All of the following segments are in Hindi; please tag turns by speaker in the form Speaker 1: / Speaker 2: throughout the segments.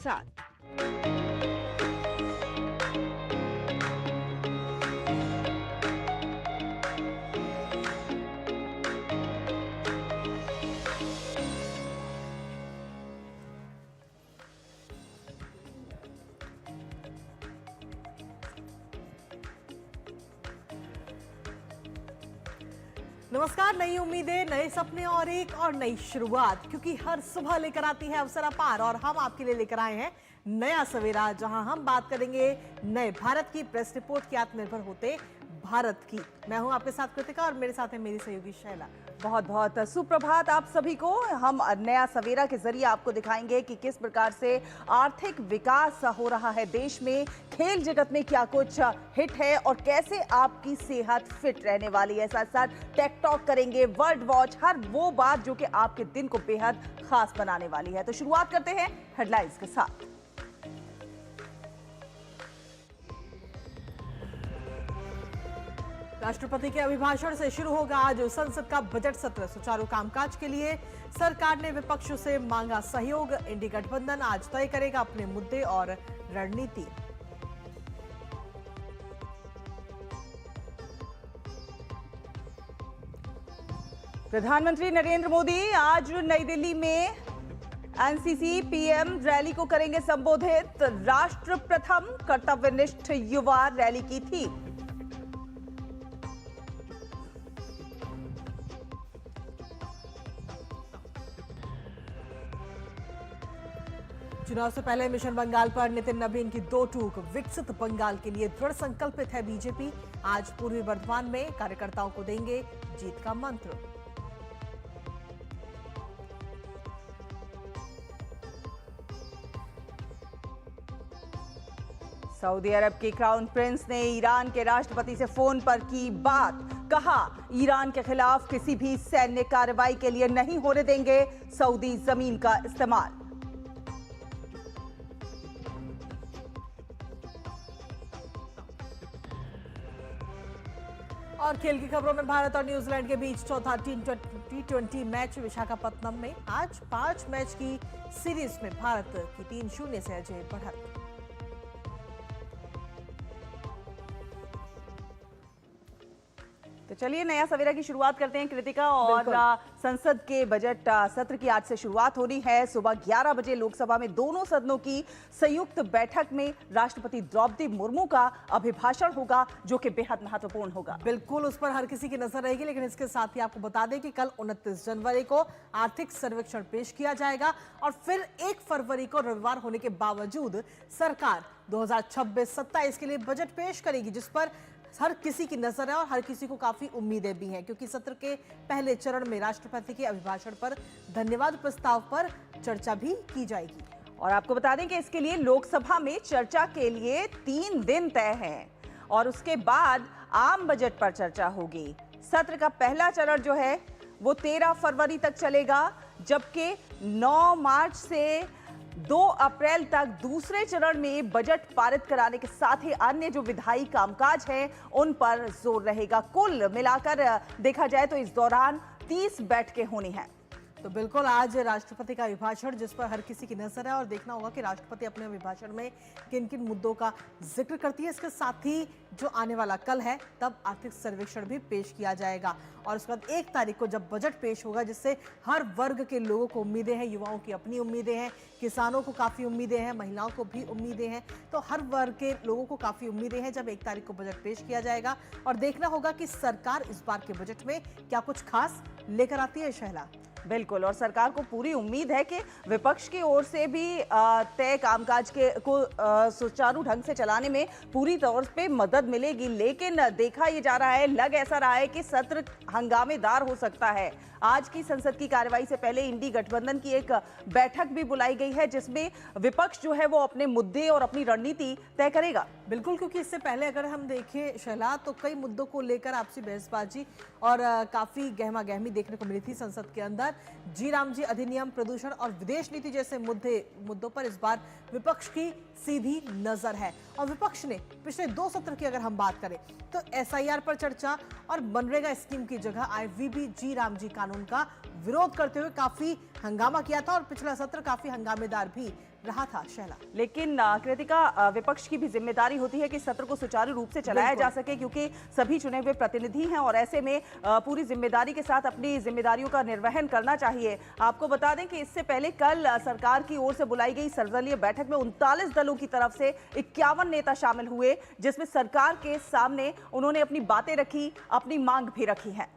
Speaker 1: साथ।
Speaker 2: नमस्कार। नई उम्मीदें, नए सपने और एक और नई शुरुआत, क्योंकि हर सुबह लेकर आती है अवसर अपार और हम आपके लिए लेकर आए हैं नया सवेरा, जहां हम बात करेंगे नए भारत की प्रेस रिपोर्ट की, आत्मनिर्भर होते भारत की। मैं हूं आपके साथ कृतिका और मेरे साथ है मेरी सहयोगी शैला।
Speaker 3: बहुत बहुत सुप्रभात आप सभी को। हम नया सवेरा के जरिए आपको दिखाएंगे कि किस प्रकार से आर्थिक विकास हो रहा है देश में, खेल जगत में क्या कुछ हिट है और कैसे आपकी सेहत फिट रहने वाली है। साथ साथ टेक टॉक करेंगे, वर्ल्ड वॉच, हर वो बात जो कि आपके दिन को बेहद खास बनाने वाली है। तो शुरुआत करते हैं हेडलाइंस के साथ।
Speaker 2: राष्ट्रपति के अभिभाषण से शुरू होगा आज संसद का बजट सत्र। सुचारू कामकाज के लिए सरकार ने विपक्षों से मांगा सहयोग। इंडी गठबंधन आज तय करेगा अपने मुद्दे और रणनीति।
Speaker 3: प्रधानमंत्री नरेंद्र मोदी आज नई दिल्ली में एनसीसी पीएम रैली को करेंगे संबोधित। राष्ट्र प्रथम, कर्तव्यनिष्ठ युवा रैली की थी।
Speaker 2: चुनाव से पहले मिशन बंगाल पर नितिन नवीन की दो टूक। विकसित बंगाल के लिए दृढ़ संकल्पित है बीजेपी। आज पूर्वी बर्धमान में कार्यकर्ताओं को देंगे जीत का मंत्र।
Speaker 3: सऊदी अरब के क्राउन प्रिंस ने ईरान के राष्ट्रपति से फोन पर की बात। कहा, ईरान के खिलाफ किसी भी सैन्य कार्रवाई के लिए नहीं होने देंगे सऊदी जमीन का इस्तेमाल।
Speaker 2: और खेल की खबरों में भारत और न्यूजीलैंड के बीच चौथा T20 मैच विशाखापत्तनम में। आज 5 मैच की सीरीज में भारत की 3-0 से अजय बढ़त।
Speaker 3: तो चलिए नया सवेरा की शुरुआत करते हैं कृतिका। और संसद के बजट सत्र की आज से शुरुआत हो रही है। सुबह 11 बजे लोकसभा में दोनों सदनों की संयुक्त बैठक में राष्ट्रपति द्रौपदी मुर्मू का अभिभाषण होगा, जो कि बेहद महत्वपूर्ण होगा।
Speaker 2: बिल्कुल, उस पर हर किसी की नजर रहेगी। लेकिन इसके साथ ही आपको बता दें कि कल 29 जनवरी को आर्थिक सर्वेक्षण पेश किया जाएगा और फिर 1 फरवरी को रविवार होने के बावजूद सरकार 2026-27 के लिए बजट पेश करेगी, जिस पर हर किसी की नजर है और हर किसी को काफी उम्मीदें भी हैं, क्योंकि सत्र के पहले चरण में राष्ट्रपति के अभिभाषण पर धन्यवाद प्रस्ताव पर चर्चा भी की जाएगी।
Speaker 3: और आपको बता दें कि इसके लिए लोकसभा में चर्चा के लिए 3 दिन तय हैं और उसके बाद आम बजट पर चर्चा होगी। सत्र का पहला चरण जो है वो 13 फरवरी तक चलेगा, जबकि 9 मार्च से 2 अप्रैल तक दूसरे चरण में बजट पारित कराने के साथ ही अन्य जो विधायी कामकाज हैं उन पर जोर रहेगा। कुल मिलाकर देखा जाए तो इस दौरान 30 बैठकें होनी हैं।
Speaker 2: तो बिल्कुल आज राष्ट्रपति का अभिभाषण, जिस पर हर किसी की नजर है, और देखना होगा कि राष्ट्रपति अपने अभिभाषण में किन किन मुद्दों का जिक्र करती है। इसके साथ ही जो आने वाला कल है तब आर्थिक सर्वेक्षण भी पेश किया जाएगा और उसके बाद 1 तारीख को जब बजट पेश होगा, जिससे हर वर्ग के लोगों को उम्मीदें हैं, युवाओं की अपनी उम्मीदें हैं, किसानों को काफ़ी उम्मीदें हैं, महिलाओं को भी उम्मीदें हैं। तो हर वर्ग के लोगों को काफ़ी उम्मीदें हैं जब 1 तारीख को बजट पेश किया जाएगा और देखना होगा कि सरकार इस बार के बजट में क्या कुछ खास लेकर आती है। शैला,
Speaker 3: बिल्कुल, और सरकार को पूरी उम्मीद है कि विपक्ष की ओर से भी तय कामकाज को सुचारू ढंग से चलाने में पूरी तौर पे मदद मिलेगी। लेकिन देखा ये जा रहा है, लग ऐसा रहा है कि सत्र हंगामेदार हो सकता है। आज की संसद की कार्यवाही से पहले इंडी गठबंधन की एक बैठक भी बुलाई गई है, जिसमें विपक्ष जो है वो अपने मुद्दे और अपनी रणनीति तय करेगा।
Speaker 2: बिल्कुल, क्योंकि इससे पहले अगर हम देखें शैला, तो कई मुद्दों को लेकर आपसी बहसबाजी और काफी गहमा गहमी देखने को मिली थी संसद के अंदर। जी राम जी अधिनियम, प्रदूषण और विदेश नीति जैसे मुद्दों पर इस बार विपक्ष की सीधी नजर है और विपक्ष ने पिछले 2 सत्र की अगर हम बात करें तो एसआईआर पर चर्चा और मनरेगा स्कीम की जगह आईवीबी जी राम जी कानून का विरोध करते हुए काफी हंगामा किया था और पिछला सत्र काफी हंगामेदार भी रहा था। शैला,
Speaker 3: लेकिन कृतिका, विपक्ष की भी जिम्मेदारी होती है कि सत्र को सुचारू रूप से चलाया जा सके, क्योंकि सभी चुने हुए प्रतिनिधि हैं और ऐसे में पूरी जिम्मेदारी के साथ अपनी जिम्मेदारियों का निर्वहन करना चाहिए। आपको बता दें कि इससे पहले कल सरकार की ओर से बुलाई गई सर्वदलीय बैठक में 39 दलों की तरफ से 51 नेता शामिल हुए, जिसमें सरकार के सामने उन्होंने अपनी बातें रखी, अपनी मांग भी रखी है।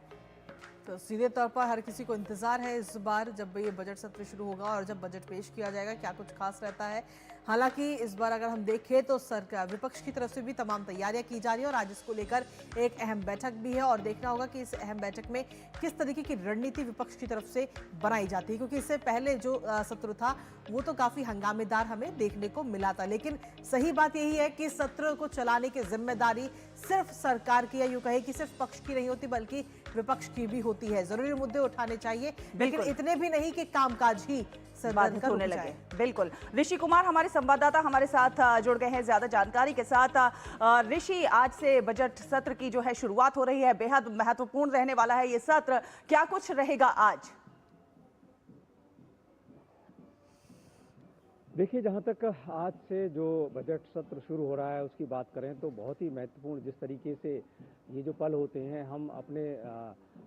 Speaker 2: तो सीधे तौर पर हर किसी को इंतजार है इस बार जब ये बजट सत्र शुरू होगा और जब बजट पेश किया जाएगा, क्या कुछ खास रहता है। हालांकि इस बार अगर हम देखें तो सरकार विपक्ष की तरफ से भी तमाम तैयारियां की जा रही है और आज इसको लेकर एक अहम बैठक भी है और देखना होगा कि इस अहम बैठक में किस तरीके की रणनीति विपक्ष की तरफ से बनाई जाती है, क्योंकि इससे पहले जो सत्र था वो तो काफी हंगामेदार हमें देखने को मिला था। लेकिन सही बात यही है कि सत्र को चलाने की जिम्मेदारी सिर्फ सरकार की, या यूं कहे कि सिर्फ पक्ष की नहीं होती बल्कि विपक्ष की भी होती है। जरूरी मुद्दे उठाने चाहिए, लेकिन इतने भी नहीं कि कामकाज ही
Speaker 3: बाधित होने लगे। बिल्कुल, ऋषि कुमार हमारे संवाददाता हमारे साथ जुड़ गए हैं ज्यादा जानकारी के साथ। ऋषि, आज से बजट सत्र की जो है शुरुआत हो रही है, बेहद महत्वपूर्ण रहने वाला है ये सत्र, क्या कुछ रहेगा आज?
Speaker 1: देखिए, जहाँ तक आज से जो बजट सत्र शुरू हो रहा है उसकी बात करें तो बहुत ही महत्वपूर्ण, जिस तरीके से ये जो पल होते हैं हम अपने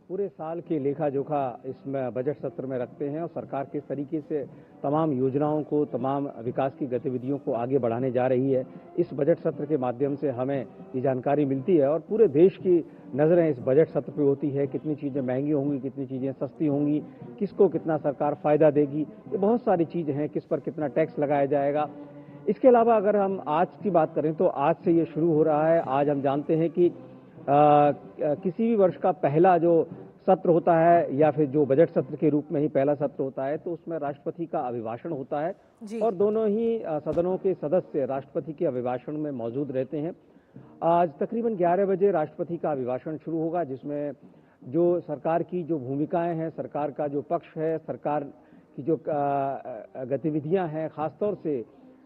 Speaker 1: पूरे साल की लेखा जोखा इसमें बजट सत्र में रखते हैं और सरकार किस तरीके से तमाम योजनाओं को, तमाम विकास की गतिविधियों को आगे बढ़ाने जा रही है, इस बजट सत्र के माध्यम से हमें ये जानकारी मिलती है। और पूरे देश की नज़रें इस बजट सत्र पे होती है, कितनी चीज़ें महंगी होंगी, कितनी चीज़ें सस्ती होंगी, किसको कितना सरकार फ़ायदा देगी, ये बहुत सारी चीज़ें हैं, किस पर कितना टैक्स लगाया जाएगा। इसके अलावा अगर हम आज की बात करें तो आज से ये शुरू हो रहा है। आज हम जानते हैं कि किसी भी वर्ष का पहला जो सत्र होता है या फिर जो बजट सत्र के रूप में ही पहला सत्र होता है तो उसमें राष्ट्रपति का अभिभाषण होता है और दोनों ही सदनों के सदस्य राष्ट्रपति के अभिभाषण में मौजूद रहते हैं। आज तकरीबन 11 बजे राष्ट्रपति का अभिभाषण शुरू होगा, जिसमें जो सरकार की जो भूमिकाएं हैं, सरकार का जो पक्ष है, सरकार की जो गतिविधियां हैं, खासतौर से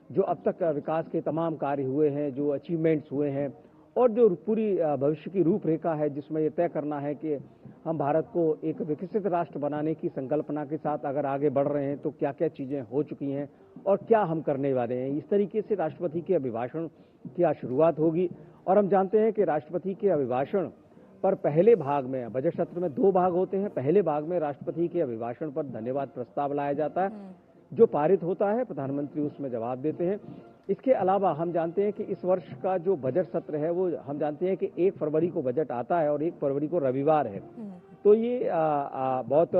Speaker 1: जो अब तक विकास के तमाम कार्य हुए हैं, जो अचीवमेंट्स हुए हैं और जो पूरी भविष्य की रूपरेखा है, जिसमें ये तय करना है कि हम भारत को एक विकसित राष्ट्र बनाने की संकल्पना के साथ अगर आगे बढ़ रहे हैं तो क्या क्या चीज़ें हो चुकी हैं और क्या हम करने वाले हैं। इस तरीके से राष्ट्रपति के अभिभाषण की आज शुरुआत होगी और हम जानते हैं कि राष्ट्रपति के अभिभाषण पर पहले भाग में, बजट सत्र में 2 भाग होते हैं। पहले भाग में राष्ट्रपति के अभिभाषण पर धन्यवाद प्रस्ताव लाया जाता है, जो पारित होता है प्रधानमंत्री उसमें जवाब देते हैं। इसके अलावा हम जानते हैं कि इस वर्ष का जो बजट सत्र है वो हम जानते हैं कि 1 फरवरी को बजट आता है और 1 फरवरी को रविवार है, तो ये बहुत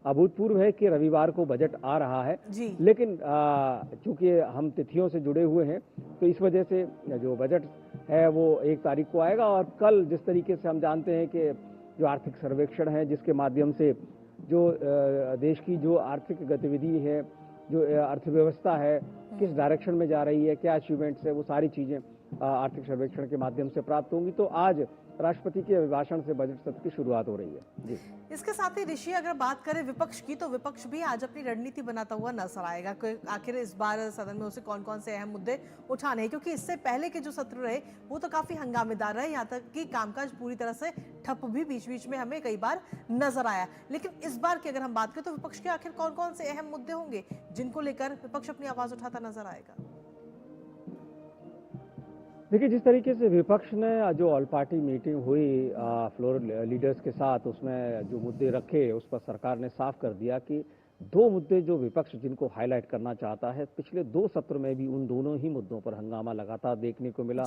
Speaker 1: अभूतपूर्व है कि रविवार को बजट आ रहा है। लेकिन चूंकि हम तिथियों से जुड़े हुए हैं तो इस वजह से जो बजट है वो 1 तारीख को आएगा। और कल जिस तरीके से हम जानते हैं कि जो आर्थिक सर्वेक्षण है, जिसके माध्यम से जो देश की जो आर्थिक गतिविधि है, जो अर्थव्यवस्था है, किस डायरेक्शन में जा रही है, क्या अचीवमेंट्स है, वो सारी चीजें आर्थिक सर्वेक्षण के माध्यम से प्राप्त होंगी। तो आज राष्ट्रपति के अभिभाषण से बजट सत्र की शुरुआत हो रही है। जी,
Speaker 2: इसके साथ ही ऋषि, अगर बात करें विपक्ष की तो विपक्ष भी आज अपनी रणनीति बनाता हुआ नजर आएगा कि आखिर इस बार सदन में उसे कौन कौन से अहम मुद्दे उठाने हैं, क्योंकि इससे पहले के जो सत्र रहे वो तो काफी हंगामेदार रहे, यहाँ तक कि कामकाज पूरी तरह से ठप भी बीच बीच में हमें कई बार नजर आया। लेकिन इस बार की अगर हम बात करें तो विपक्ष के आखिर कौन कौन से अहम मुद्दे होंगे जिनको लेकर विपक्ष अपनी आवाज उठाता नजर आएगा?
Speaker 1: देखिए, जिस तरीके से विपक्ष ने जो ऑल पार्टी मीटिंग हुई फ्लोर लीडर्स के साथ, उसमें जो मुद्दे रखे उस पर सरकार ने साफ कर दिया कि 2 मुद्दे जो विपक्ष जिनको हाईलाइट करना चाहता है, पिछले 2 सत्र में भी उन दोनों ही मुद्दों पर हंगामा लगातार देखने को मिला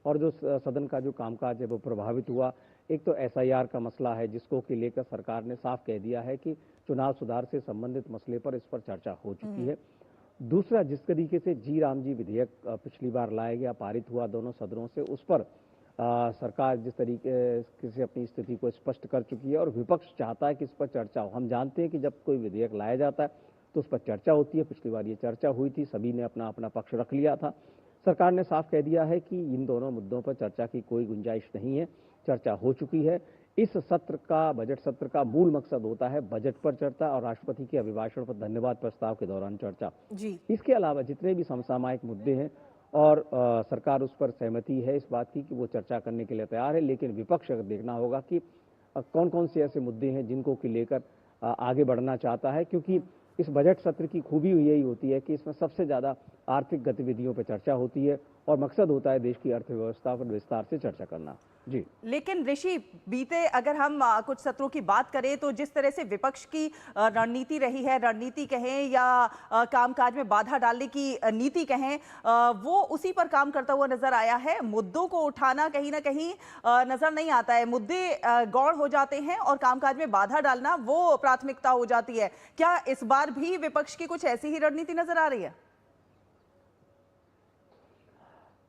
Speaker 1: और जो सदन का जो कामकाज है वो प्रभावित हुआ। एक तो SIR का मसला है, जिसको कि लेकर सरकार ने साफ कह दिया है कि चुनाव सुधार से संबंधित मसले पर इस पर चर्चा हो चुकी है। दूसरा, जिस तरीके से जी राम जी विधेयक पिछली बार लाया गया, पारित हुआ दोनों सदनों से, उस पर सरकार जिस तरीके से अपनी स्थिति को स्पष्ट कर चुकी है और विपक्ष चाहता है कि इस पर चर्चा हो। हम जानते हैं कि जब कोई विधेयक लाया जाता है तो उस पर चर्चा होती है। पिछली बार ये चर्चा हुई थी, सभी ने अपना अपना पक्ष रख लिया था। सरकार ने साफ कह दिया है कि इन दोनों मुद्दों पर चर्चा की कोई गुंजाइश नहीं है, चर्चा हो चुकी है। इस सत्र का, बजट सत्र का मूल मकसद होता है बजट पर चर्चा और राष्ट्रपति के अभिभाषण पर धन्यवाद प्रस्ताव के दौरान चर्चा। इसके अलावा जितने भी समसामयिक मुद्दे हैं और सरकार उस पर सहमति है इस बात की कि वो चर्चा करने के लिए तैयार है, लेकिन विपक्ष अगर देखना होगा कि कौन कौन से ऐसे मुद्दे हैं जिनको कि लेकर आगे बढ़ना चाहता है, क्योंकि इस बजट सत्र की खूबी यही होती है कि इसमें सबसे ज़्यादा आर्थिक गतिविधियों पर चर्चा होती है और मकसद होता है देश की अर्थव्यवस्था पर विस्तार से चर्चा करना। जी,
Speaker 3: लेकिन ऋषि, बीते अगर हम कुछ सत्रों की बात करें तो जिस तरह से विपक्ष की रणनीति रही है, रणनीति कहें या कामकाज में बाधा डालने की नीति कहें, वो उसी पर काम करता हुआ नजर आया है। मुद्दों को उठाना कहीं ना कहीं नजर नहीं आता है, मुद्दे गौण हो जाते हैं और कामकाज में बाधा डालना वो प्राथमिकता हो जाती है। क्या इस बार भी विपक्ष की कुछ ऐसी ही रणनीति नजर आ रही है?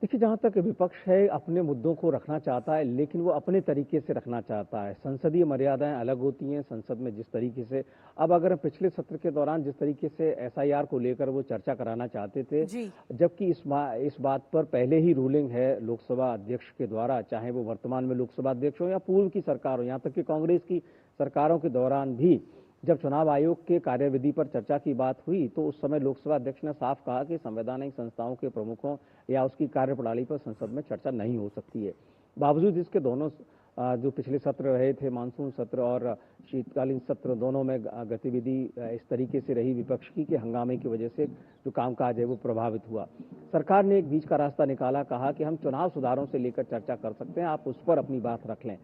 Speaker 1: देखिए, जहाँ तक विपक्ष है अपने मुद्दों को रखना चाहता है, लेकिन वो अपने तरीके से रखना चाहता है। संसदीय मर्यादाएं अलग होती हैं। संसद में जिस तरीके से अब अगर पिछले सत्र के दौरान जिस तरीके से एसआईआर को लेकर वो चर्चा कराना चाहते थे, जबकि इस बात पर पहले ही रूलिंग है लोकसभा अध्यक्ष के द्वारा, चाहे वो वर्तमान में लोकसभा अध्यक्ष हो या पूर्व की सरकार हो, यहाँ तक कि कांग्रेस की सरकारों के दौरान भी जब चुनाव आयोग के कार्यविधि पर चर्चा की बात हुई तो उस समय लोकसभा अध्यक्ष ने साफ कहा कि संवैधानिक संस्थाओं के प्रमुखों या उसकी कार्यप्रणाली पर संसद में चर्चा नहीं हो सकती है। बावजूद इसके दोनों जो पिछले सत्र रहे थे, मानसून सत्र और शीतकालीन सत्र, दोनों में गतिविधि इस तरीके से रही विपक्ष की कि हंगामे की वजह से जो कामकाज है वो प्रभावित हुआ। सरकार ने एक बीच का रास्ता निकाला, कहा कि हम चुनाव सुधारों से लेकर चर्चा कर सकते हैं, आप उस पर अपनी बात रख लें।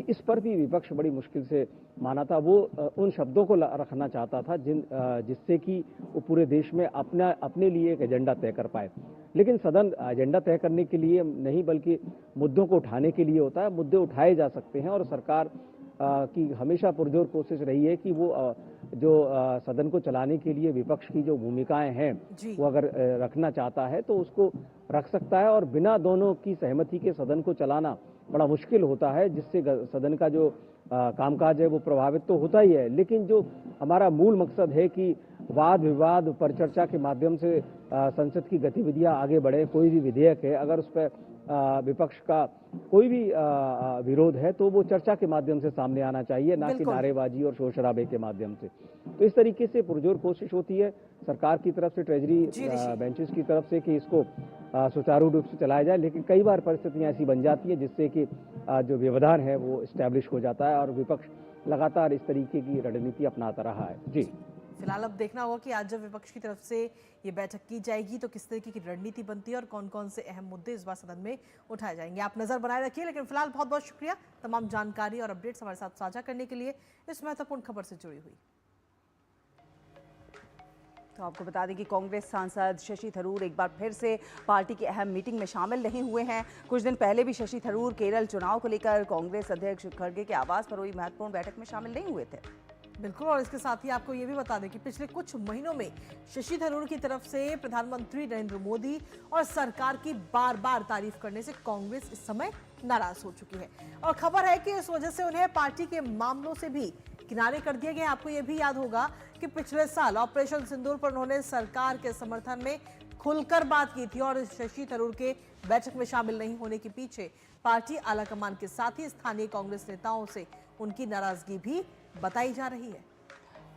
Speaker 1: इस पर भी विपक्ष बड़ी मुश्किल से माना था। वो उन शब्दों को रखना चाहता था जिससे कि वो पूरे देश में अपने लिए एक एजेंडा तय कर पाए। लेकिन सदन एजेंडा तय करने के लिए नहीं बल्कि मुद्दों को उठाने के लिए होता है। मुद्दे उठाए जा सकते हैं और सरकार की हमेशा पुरजोर कोशिश रही है कि वो जो सदन को चलाने के लिए विपक्ष की जो भूमिकाएं हैं वो अगर रखना चाहता है तो उसको रख सकता है, और बिना दोनों की सहमति के सदन को चलाना बड़ा मुश्किल होता है, जिससे सदन का जो कामकाज है वो प्रभावित तो होता ही है। लेकिन जो हमारा मूल मकसद है कि वाद विवाद पर चर्चा के माध्यम से संसद की गतिविधियां आगे बढ़े, कोई भी विधेयक है अगर उस पर विपक्ष का कोई भी विरोध है तो वो चर्चा के माध्यम से सामने आना चाहिए, ना कि नारेबाजी और शोर शराबे के माध्यम से। तो इस तरीके से पुरजोर कोशिश होती है सरकार की तरफ से, ट्रेजरी बेंचेस की तरफ से, कि इसको सुचारू रूप से चलाया जाए। लेकिन कई बार परिस्थितियां ऐसी बन जाती है जिससे कि जो व्यवधान है वो स्टैब्लिश हो जाता है और विपक्ष लगातार इस तरीके की रणनीति अपनाता रहा है। जी,
Speaker 2: फिलहाल अब देखना होगा कि आज जब विपक्ष की तरफ से ये बैठक की जाएगी तो किस तरीके की रणनीति बनती है और कौन कौन से अहम मुद्दे इस बार सदन में उठाए जाएंगे। आप नजर बनाए रखिए। लेकिन फिलहाल बहुत बहुत शुक्रिया तमाम जानकारी और अपडेट्स हमारे साथ साझा करने के लिए, इस महत्वपूर्ण खबर से जुड़ी हुई।
Speaker 3: तो आपको बता दें कि कांग्रेस सांसद शशि थरूर एक बार फिर से पार्टी की अहम मीटिंग में शामिल नहीं हुए हैं। कुछ दिन पहले भी शशि थरूर केरल चुनाव को लेकर कांग्रेस अध्यक्ष खड़गे के आवास पर हुई महत्वपूर्ण बैठक में शामिल नहीं हुए थे।
Speaker 2: बिल्कुल, और इसके साथ ही आपको ये भी बता दें कि पिछले कुछ महीनों में शशि थरूर की तरफ से प्रधानमंत्री नरेंद्र मोदी और सरकार की बार बार तारीफ करने से कांग्रेस इस समय नाराज हो चुकी है और खबर है कि इस वजह से उन्हें पार्टी के मामलों से भी किनारे कर दिए गए। आपको यह भी याद होगा कि पिछले साल ऑपरेशन सिंदूर पर उन्होंने सरकार के समर्थन में खुलकर बात की थी और शशि थरूर के बैठक में शामिल नहीं होने के पीछे पार्टी आलाकमान के साथ ही स्थानीय कांग्रेस नेताओं से उनकी नाराजगी भी बताई जा रही है।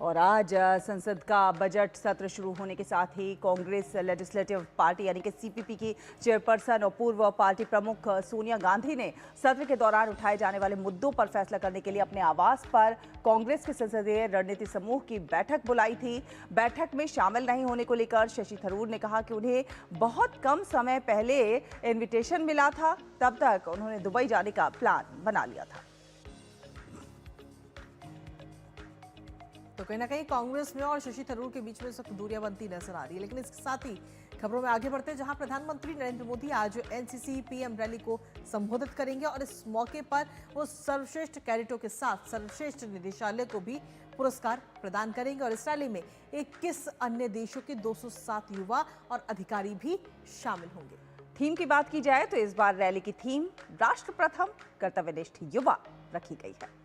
Speaker 3: और आज संसद का बजट सत्र शुरू होने के साथ ही कांग्रेस लेजिस्लेटिव पार्टी यानी कि सीपीपी की चेयरपर्सन और पूर्व पार्टी प्रमुख सोनिया गांधी ने सत्र के दौरान उठाए जाने वाले मुद्दों पर फैसला करने के लिए अपने आवास पर कांग्रेस के संसदीय रणनीति समूह की बैठक बुलाई थी। बैठक में शामिल नहीं होने को लेकर शशि थरूर ने कहा कि उन्हें बहुत कम समय पहले इन्विटेशन मिला था, तब तक उन्होंने दुबई जाने का प्लान बना लिया था।
Speaker 2: तो कहीं ना कहीं कांग्रेस में और शशि थरूर के बीच में सख्त दूरियां बनती नजर आ रही है। लेकिन इसके साथ ही खबरों में आगे बढ़ते हैं, जहां प्रधानमंत्री नरेंद्र मोदी आज एनसीसी पीएम रैली को संबोधित करेंगे और इस मौके पर वो सर्वश्रेष्ठ कैडेटों के साथ सर्वश्रेष्ठ निदेशालय को भी पुरस्कार प्रदान करेंगे। और इस रैली में 21 अन्य देशों के 207 युवा और अधिकारी भी शामिल होंगे।
Speaker 3: थीम की बात की जाए तो इस बार रैली की थीम राष्ट्र प्रथम कर्तव्यनिष्ठ युवा रखी गई है।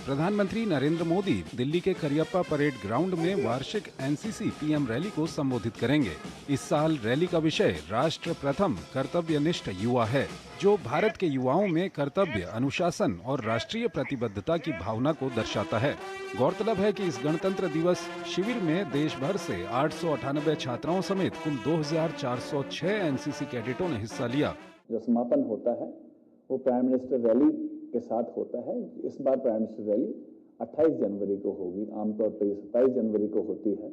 Speaker 4: प्रधानमंत्री नरेंद्र मोदी दिल्ली के करियप्पा परेड ग्राउंड में वार्षिक एनसीसी पीएम रैली को संबोधित करेंगे। इस साल रैली का विषय राष्ट्र प्रथम कर्तव्यनिष्ठ युवा है, जो भारत के युवाओं में कर्तव्य, अनुशासन और राष्ट्रीय प्रतिबद्धता की भावना को दर्शाता है। गौरतलब है कि इस गणतंत्र दिवस शिविर में देश भर से 898 छात्राओं समेत कुल 2406 एनसीसी कैडेटों ने हिस्सा लिया।
Speaker 5: जो समापन होता है वो प्राइम मिनिस्टर रैली के साथ होता है। इस बार प्राइम मिनिस्टर रैली 28 जनवरी को होगी। आमतौर पर 27 जनवरी को होती है,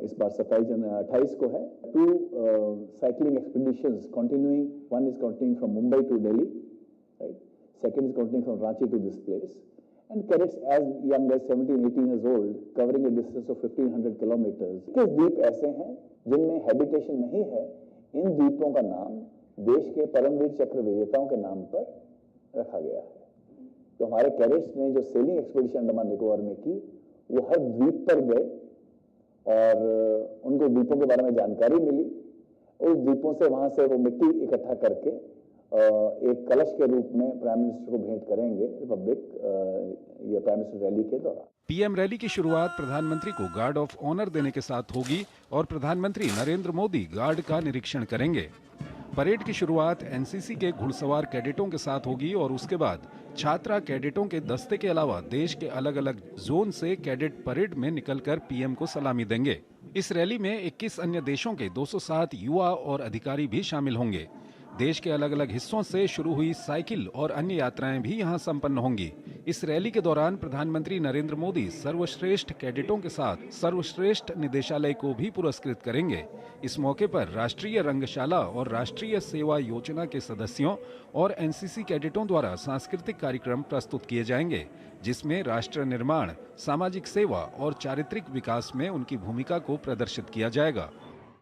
Speaker 5: इस बार 28 को है। 2 cycling expeditions continuing, one is continuing from Mumbai to Delhi, right? Second is continuing from Ranchi to this place, and cadets as young as 17-18 years old covering a distance of 1500 kilometers। किस द्वीप ऐसे हैं जिनमें हैबिटेशन नहीं है, इन द्वीपों का नाम देश के परमवीर चक्र विजेताओं के नाम पर रखा गया है। तो हमारे कैडेट्स ने जो सेलिंग एक्सपीडिशन अंडमान निकोबार में की, वो हर द्वीप पर गए और उनको द्वीपों के बारे में जानकारी मिली। उस द्वीपों से वहां से वो मिट्टी इकट्ठा करके एक कलश के रूप में प्राइम मिनिस्टर को भेंट करेंगे रिपब्लिक, ये प्राइम मिनिस्टर रैली के दौरान।
Speaker 4: पीएम रैली की शुरुआत प्रधानमंत्री को गार्ड ऑफ ऑनर देने के साथ होगी और प्रधानमंत्री नरेंद्र मोदी गार्ड का निरीक्षण करेंगे। परेड की शुरुआत एनसीसी के घुड़सवार कैडेटों के साथ होगी और उसके बाद छात्रा कैडेटों के दस्ते के अलावा देश के अलग अलग जोन से कैडेट परेड में निकलकर पीएम को सलामी देंगे। इस रैली में 21 अन्य देशों के 207 युवा और अधिकारी भी शामिल होंगे। देश के अलग अलग हिस्सों से शुरू हुई साइकिल और अन्य यात्राएं भी यहां संपन्न होंगी। इस रैली के दौरान प्रधानमंत्री नरेंद्र मोदी सर्वश्रेष्ठ कैडेटों के साथ सर्वश्रेष्ठ निदेशालय को भी पुरस्कृत करेंगे। इस मौके पर राष्ट्रीय रंगशाला और राष्ट्रीय सेवा योजना के सदस्यों और एनसीसी कैडेटों द्वारा सांस्कृतिक कार्यक्रम प्रस्तुत किए जाएंगे, जिसमें राष्ट्र निर्माण, सामाजिक सेवा और चारित्रिक विकास में उनकी भूमिका को प्रदर्शित किया जाएगा।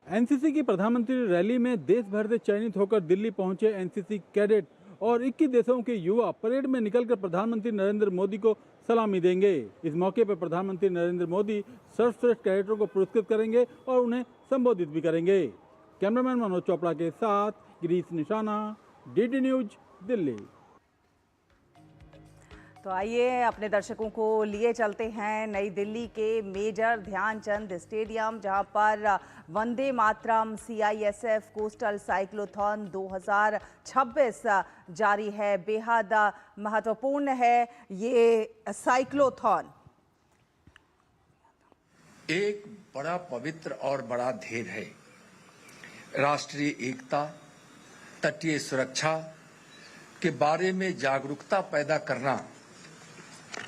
Speaker 6: एनसीसी की प्रधानमंत्री रैली में देश भर से चयनित होकर दिल्ली पहुंचे एनसीसी कैडेट और 21 देशों के युवा परेड में निकलकर प्रधानमंत्री नरेंद्र मोदी को सलामी देंगे। इस मौके पर प्रधानमंत्री नरेंद्र मोदी सर्वश्रेष्ठ कैडेटों को पुरस्कृत करेंगे और उन्हें संबोधित भी करेंगे। कैमरामैन मनोज चोपड़ा के साथ गिरीश निशाना, डीडी न्यूज, दिल्ली।
Speaker 3: तो आइए अपने दर्शकों को लिए चलते हैं नई दिल्ली के मेजर ध्यानचंद स्टेडियम, जहां पर Vande Mataram CISF coastal cyclothon 2026 जारी है। बेहद महत्वपूर्ण है ये साइक्लोथॉन।
Speaker 7: एक बड़ा पवित्र और बड़ा ध्येय है, राष्ट्रीय एकता, तटीय सुरक्षा के बारे में जागरूकता पैदा करना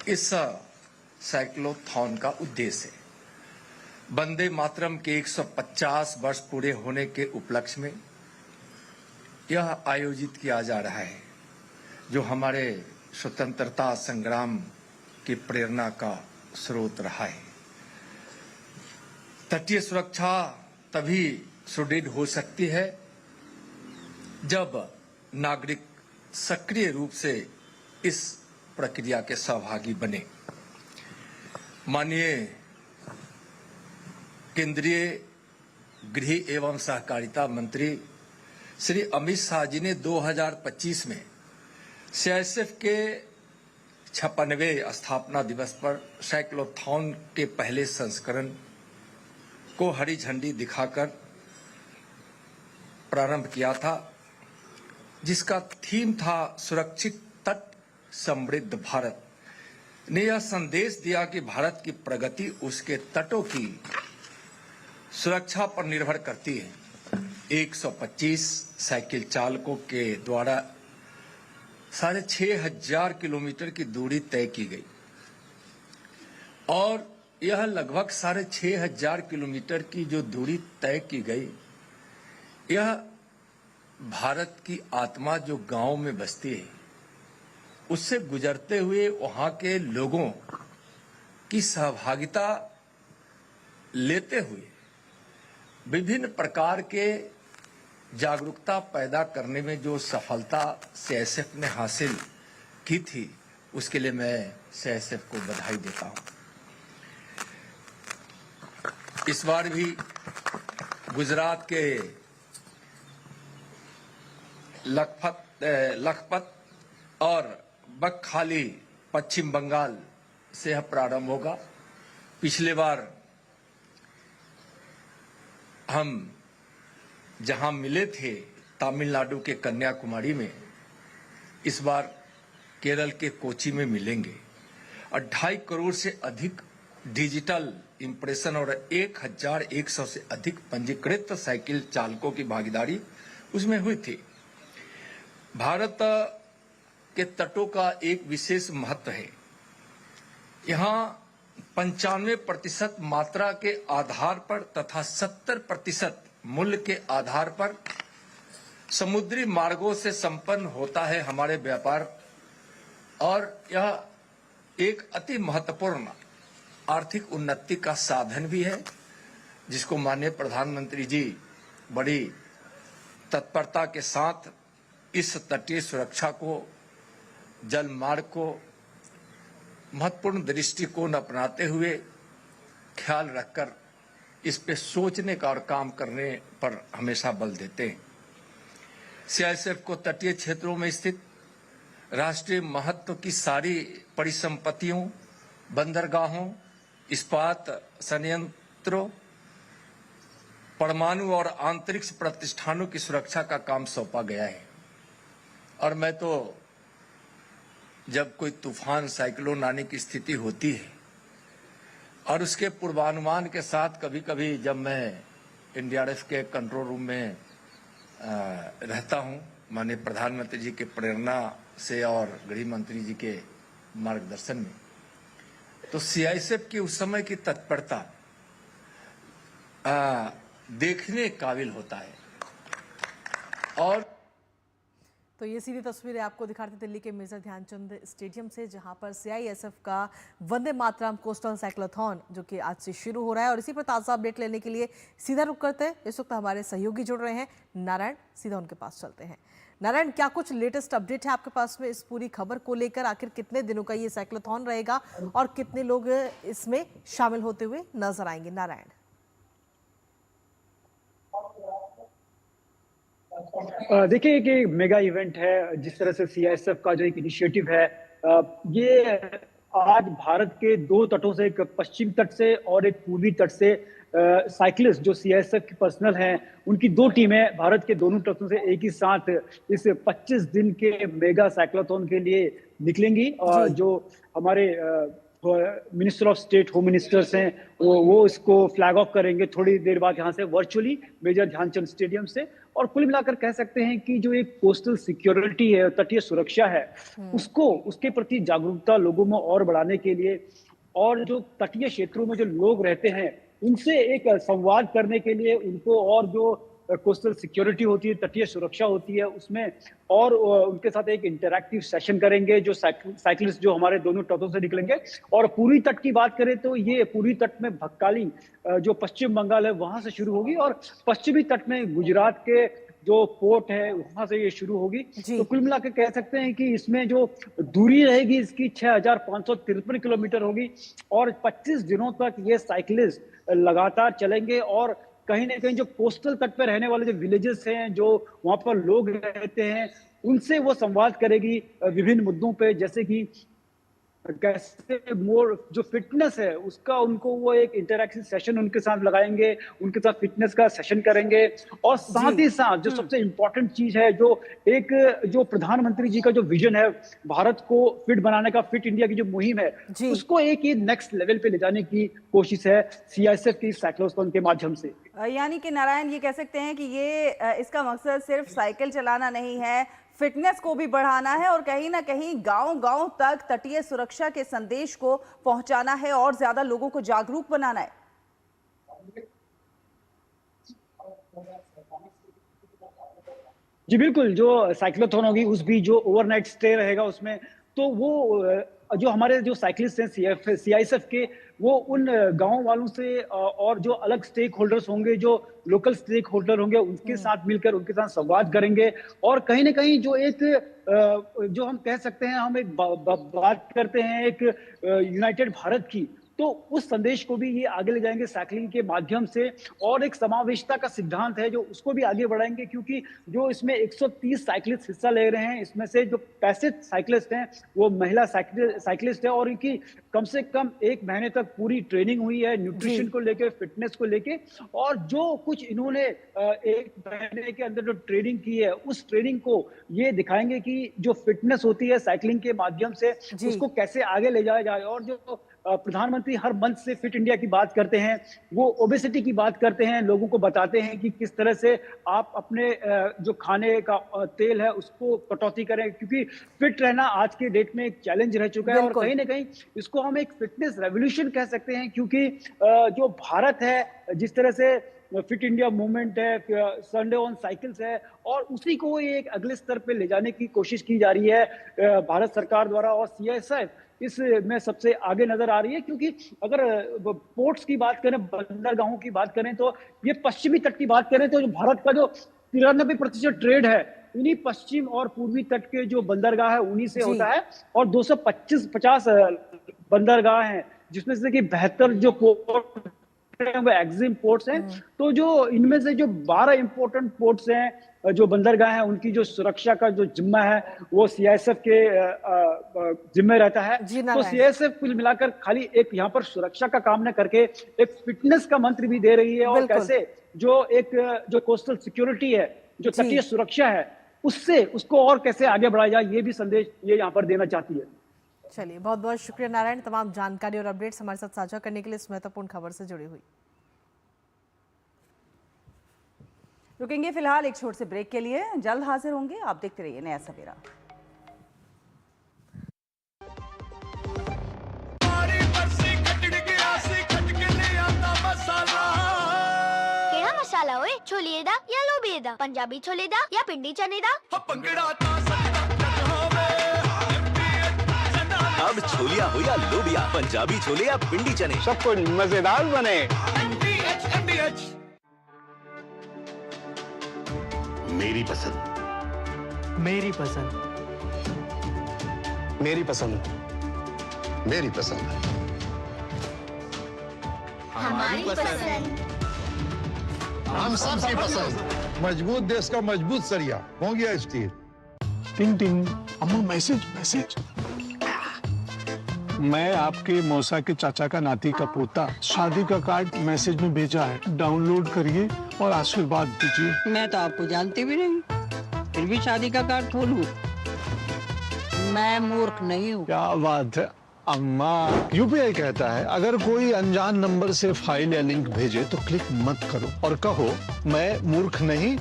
Speaker 7: इस साइक्लोथॉन का उद्देश्य है। वंदे मातरम के 150 वर्ष पूरे होने के उपलक्ष्य में यह आयोजित किया जा रहा है, जो हमारे स्वतंत्रता संग्राम की प्रेरणा का स्रोत रहा है। तटीय सुरक्षा तभी सुदृढ़ हो सकती है जब नागरिक सक्रिय रूप से इस प्रक्रिया के सहभागी बने। माननीय केंद्रीय गृह एवं सहकारिता मंत्री श्री अमित शाह जी ने 2025 में CISF के 56वें स्थापना दिवस पर साइक्लोथॉन के पहले संस्करण को हरी झंडी दिखाकर प्रारंभ किया था, जिसका थीम था सुरक्षित तट समृद्ध भारत। ने यह संदेश दिया कि भारत की प्रगति उसके तटों की सुरक्षा पर निर्भर करती है। 125 साइकिल चालकों के द्वारा 6500 किलोमीटर की दूरी तय की गई और यह लगभग 6500 किलोमीटर की जो दूरी तय की गई, यह भारत की आत्मा जो गांव में बसती है उससे गुजरते हुए वहां के लोगों की सहभागिता लेते हुए विभिन्न प्रकार के जागरूकता पैदा करने में जो सफलता CISF ने हासिल की थी, उसके लिए मैं CISF को बधाई देता हूं। इस बार भी गुजरात के लखपत और बकखाली पश्चिम बंगाल से यह प्रारंभ होगा। पिछले बार हम जहां मिले थे तमिलनाडु के कन्याकुमारी में, इस बार केरल के कोची में मिलेंगे। 2.5 करोड़ से अधिक डिजिटल इंप्रेशन और 1100 से अधिक पंजीकृत साइकिल चालकों की भागीदारी उसमें हुई थी। भारत के तटों का एक विशेष महत्व है। यहाँ 95% मात्रा के आधार पर तथा 70% मूल्य के आधार पर समुद्री मार्गों से संपन्न होता है हमारे व्यापार, और यह एक अति महत्वपूर्ण आर्थिक उन्नति का साधन भी है, जिसको माननीय प्रधानमंत्री जी बड़ी तत्परता के साथ इस तटीय सुरक्षा को, जल मार्ग को महत्वपूर्ण दृष्टिकोण अपनाते हुए ख्याल रखकर इस पे सोचने का और काम करने पर हमेशा बल देते हैं। सीआईएसएफ को तटीय क्षेत्रों में स्थित राष्ट्रीय महत्व की सारी परिसंपत्तियों, बंदरगाहों, इस्पात संयंत्रों, परमाणु और अंतरिक्ष प्रतिष्ठानों की सुरक्षा का काम सौंपा गया है। और मैं तो जब कोई तूफान, साइक्लोन आने की स्थिति होती है और उसके पूर्वानुमान के साथ कभी कभी जब मैं एनडीआरएफ के कंट्रोल रूम में रहता हूं, माननीय प्रधानमंत्री जी के प्रेरणा से और गृह मंत्री जी के मार्गदर्शन में, तो सीआईएसएफ की उस समय की तत्परता देखने काबिल होता है। और
Speaker 2: तो ये सीधी तस्वीरें आपको दिखाते दिल्ली के मेजर ध्यानचंद स्टेडियम से, जहां पर सीआईएसएफ का वंदे मातरम कोस्टल साइक्लोथॉन जो कि आज से शुरू हो रहा है। और इसी पर ताज़ा अपडेट लेने के लिए सीधा रुख करते हैं, इस वक्त हमारे सहयोगी जुड़ रहे हैं नारायण, सीधा उनके पास चलते हैं। नारायण, क्या कुछ लेटेस्ट अपडेट है आपके पास में इस पूरी खबर को लेकर? आखिर कितने दिनों का ये साइक्लोथॉन रहेगा और कितने लोग इसमें शामिल होते हुए नजर आएंगे? नारायण,
Speaker 8: देखिए कि मेगा इवेंट है, जिस तरह से सीआईएसएफ का जो एक इनिशिएटिव है, ये आज भारत के 2 तटों से, एक पश्चिम तट से और एक पूर्वी तट से साइक्लिस्ट जो सीआईएसएफ के पर्सनल हैं, उनकी 2 टीमें भारत के दोनों तटों से एक ही साथ इस 25 दिन के मेगा साइक्लोथॉन के लिए निकलेंगी। और जो हमारे minister of state, home ministers हैं, वो इसको फ्लैग ऑफ करेंगे थोड़ी देर बाद यहाँ से वर्चुअली मेजर ध्यानचंद स्टेडियम से। और कुल मिलाकर कह सकते हैं कि जो एक कोस्टल सिक्योरिटी है, तटीय सुरक्षा है, उसके प्रति जागरूकता लोगों में और बढ़ाने के लिए, और जो तटीय क्षेत्रों में जो लोग रहते हैं उनसे एक संवाद करने के लिए, उनको और जो कोस्टल सिक्योरिटी होती है, तटीय सुरक्षा होती है, उसमें और उनके साथ एक इंटरैक्टिव सेशन करेंगे जो साइक्लिस्ट जो हमारे दोनों तटों से निकलेंगे। और पूरी तट की बात करें तो ये पूरी तट में भक्काली जो पश्चिम बंगाल है वहां से शुरू होगी, और पश्चिमी तट में गुजरात के जो पोर्ट है वहां से ये शुरू होगी। तो कुल मिलाकर कह सकते हैं कि इसमें जो दूरी रहेगी इसकी 6553 किलोमीटर होगी, और 25 दिनों तक ये साइक्लिस्ट लगातार चलेंगे। और कहीं ना कहीं जो कोस्टल तट पर रहने वाले जो विलेजेस हैं, जो वहां पर लोग रहते हैं, उनसे वो संवाद करेगी विभिन्न मुद्दों पे, जैसे कि कैसे मोर जो फिटनेस है उसका, उनको वो एक इंटरैक्शन सेशन उनके साथ लगाएंगे, उनके साथ फिटनेस का सेशन करेंगे। और साथ ही साथ जो सबसे इम्पोर्टेंट चीज है, जो प्रधानमंत्री जी का जो विजन है भारत को फिट बनाने का, फिट इंडिया की जो मुहिम है, उसको एक ये नेक्स्ट लेवल पे ले जाने की कोशिश है सीआईएसएफ की साइक्लोथॉन के माध्यम से।
Speaker 3: यानी कि नारायण, ये कह सकते हैं कि ये इसका मकसद सिर्फ साइकिल चलाना नहीं है, फिटनेस को भी बढ़ाना है और कहीं ना कहीं गांव-गांव तक तटीय सुरक्षा के संदेश को पहुंचाना है और ज्यादा लोगों को जागरूक बनाना है।
Speaker 8: जी बिल्कुल, जो साइक्लोथॉन होगी उस भी जो ओवरनाइट स्टे रहेगा उसमें, तो वो जो हमारे जो साइक्लिस्ट हैं सीआईएसएफ के, वो उन गांव वालों से और जो अलग स्टेक होल्डर्स होंगे, जो लोकल स्टेक होल्डर होंगे, उनके साथ मिलकर उनके साथ संवाद करेंगे। और कहीं ना कहीं जो एक जो हम कह सकते हैं, हम एक बात करते हैं एक यूनाइटेड भारत की, तो उस संदेश को भी ये आगे ले जाएंगे साइकिलिंग के माध्यम से, और एक समावेशिता का सिद्धांत है जो उसको भी आगे बढ़ाएंगे, क्योंकि जो इसमें 130 साइकिलिस्ट हिस्सा ले रहे हैं, इसमें से जो 65 साइकिलिस्ट हैं वो महिला साइकिलिस्ट है, और इनकी कम से कम 1 महीने तक पूरी ट्रेनिंग हुई है न्यूट्रिशन को लेके, फिटनेस को लेके, और जो कुछ इन्होंने 1 महीने के अंदर जो ट्रेनिंग की है उस ट्रेनिंग को ये दिखाएंगे कि जो फिटनेस होती है साइकिलिंग के माध्यम से उसको कैसे आगे ले जाया जाए। और जो प्रधानमंत्री हर मंच से फिट इंडिया की बात करते हैं, वो ओबेसिटी की बात करते हैं, लोगों को बताते हैं कि किस तरह से आप अपने जो खाने का तेल है उसको कटौती करें, क्योंकि फिट रहना आज के डेट में एक चैलेंज रह चुका है। और कहीं ना कहीं इसको हम एक फिटनेस रेवोल्यूशन कह सकते हैं, क्योंकि जो भारत है, जिस तरह से फिट इंडिया मूवमेंट है, संडे ऑन साइकिल्स है, और उसी को एक अगले स्तर पे ले जाने की कोशिश की जा रही है भारत सरकार द्वारा, और CISF इसमें सबसे आगे नजर आ रही है। क्योंकि अगर पोर्ट्स की बात करें, बंदरगाहों की बात करें, तो ये पश्चिमी तट की बात करें तो जो भारत का जो 93% ट्रेड है उन्हीं पश्चिम और पूर्वी तट के जो बंदरगाह है उन्हीं से होता है, और 250 बंदरगाह हैं, जिसमें से कि 72 जो पोर्ट वो एग्जिम पोर्ट्स हैं। तो जो इनमें से जो 12 इंपोर्टेंट पोर्ट्स हैं, जो बंदरगाह हैं, उनकी जो सुरक्षा का जो जिम्मा है वो CISF के जिम्मे रहता है। तो CISF कुल मिलाकर खाली एक यहाँ पर सुरक्षा का काम न करके एक फिटनेस का मंत्र भी दे रही है, और कैसे जो कोस्टल सिक्योरिटी है, जो तटीय सुरक्षा है, उसको और कैसे आगे बढ़ाया जाए, ये भी संदेश ये यहाँ पर देना चाहती है।
Speaker 2: चलिए, बहुत बहुत शुक्रिया नारायण, तमाम जानकारी और अपडेट्स हमारे साथ साझा करने के लिए इस महत्वपूर्ण खबर से जुड़ी हुई।
Speaker 3: रुकेंगे फिलहाल एक छोटे से ब्रेक के लिए, जल्द हाजिर होंगे। आप देखते रहिए नया सवेरा।
Speaker 9: केड़ा मसाला ओए? छोलिए दा या लोबिए दा? पंजाबी छोले दा या पिंडी चने दा?
Speaker 10: अब छोलिया हो या लोबिया, पंजाबी छोले या पिंडी चने, सब कुछ मजेदार बने।
Speaker 11: मेरी पसंद, मेरी पसंद, मेरी पसंद, मेरी पसंद,
Speaker 9: हमारी पसंद,
Speaker 11: हम सबकी पसंद। मजबूत देश का मजबूत सरिया, हो गया स्टील। टिंग टिंग, अम्मा मैसेज। मैं आपके मौसा के चाचा का नाती का पोता, शादी का कार्ड मैसेज में भेजा है, डाउनलोड करिए और आशीर्वाद दीजिए।
Speaker 12: मैं तो आपको जानती भी नहीं, फिर भी शादी का कार्ड खोलूं? मैं मूर्ख नहीं हूँ।
Speaker 11: क्या बात है अम्मा। UPI कहता है अगर कोई अनजान नंबर से फाइल या लिंक भेजे तो क्लिक मत करो और कहो मैं मूर्ख नहीं।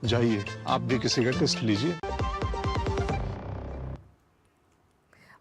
Speaker 11: जाइए आप भी किसी का टेस्ट लीजिए।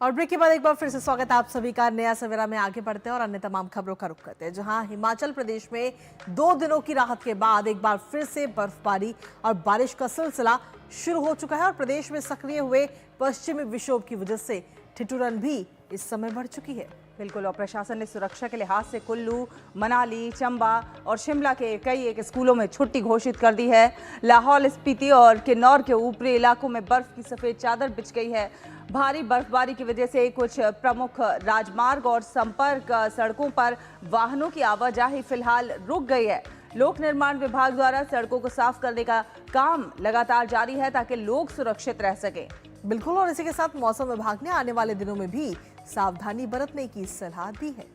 Speaker 2: और ब्रेक के बाद एक बार फिर से स्वागत है आप सभी का। नया सवेरा में आगे बढ़ते हैं और अन्य तमाम खबरों का रुख करते हैं, जहां हिमाचल प्रदेश में 2 दिनों की राहत के बाद एक बार फिर से बर्फबारी और बारिश का सिलसिला शुरू हो चुका है, और प्रदेश में सक्रिय हुए पश्चिमी विक्षोभ की वजह से ठिठुरन भी इस समय बढ़ चुकी है।
Speaker 3: बिल्कुल, और प्रशासन ने सुरक्षा के लिहाज से कुल्लू, मनाली, चंबा और शिमला के कई एक स्कूलों में छुट्टी घोषित कर दी है। लाहौल स्पीति और किन्नौर के ऊपरी इलाकों में बर्फ की सफेद चादर बिछ गई है। भारी बर्फबारी की वजह से कुछ प्रमुख राजमार्ग और संपर्क सड़कों पर वाहनों की आवाजाही फिलहाल रुक गई है। लोक निर्माण विभाग द्वारा सड़कों को साफ करने का काम लगातार जारी है ताकि लोग सुरक्षित रह सकें।
Speaker 2: बिल्कुल, और इसी के साथ मौसम विभाग ने आने वाले दिनों में भी सावधानी बरतने की सलाह दी है।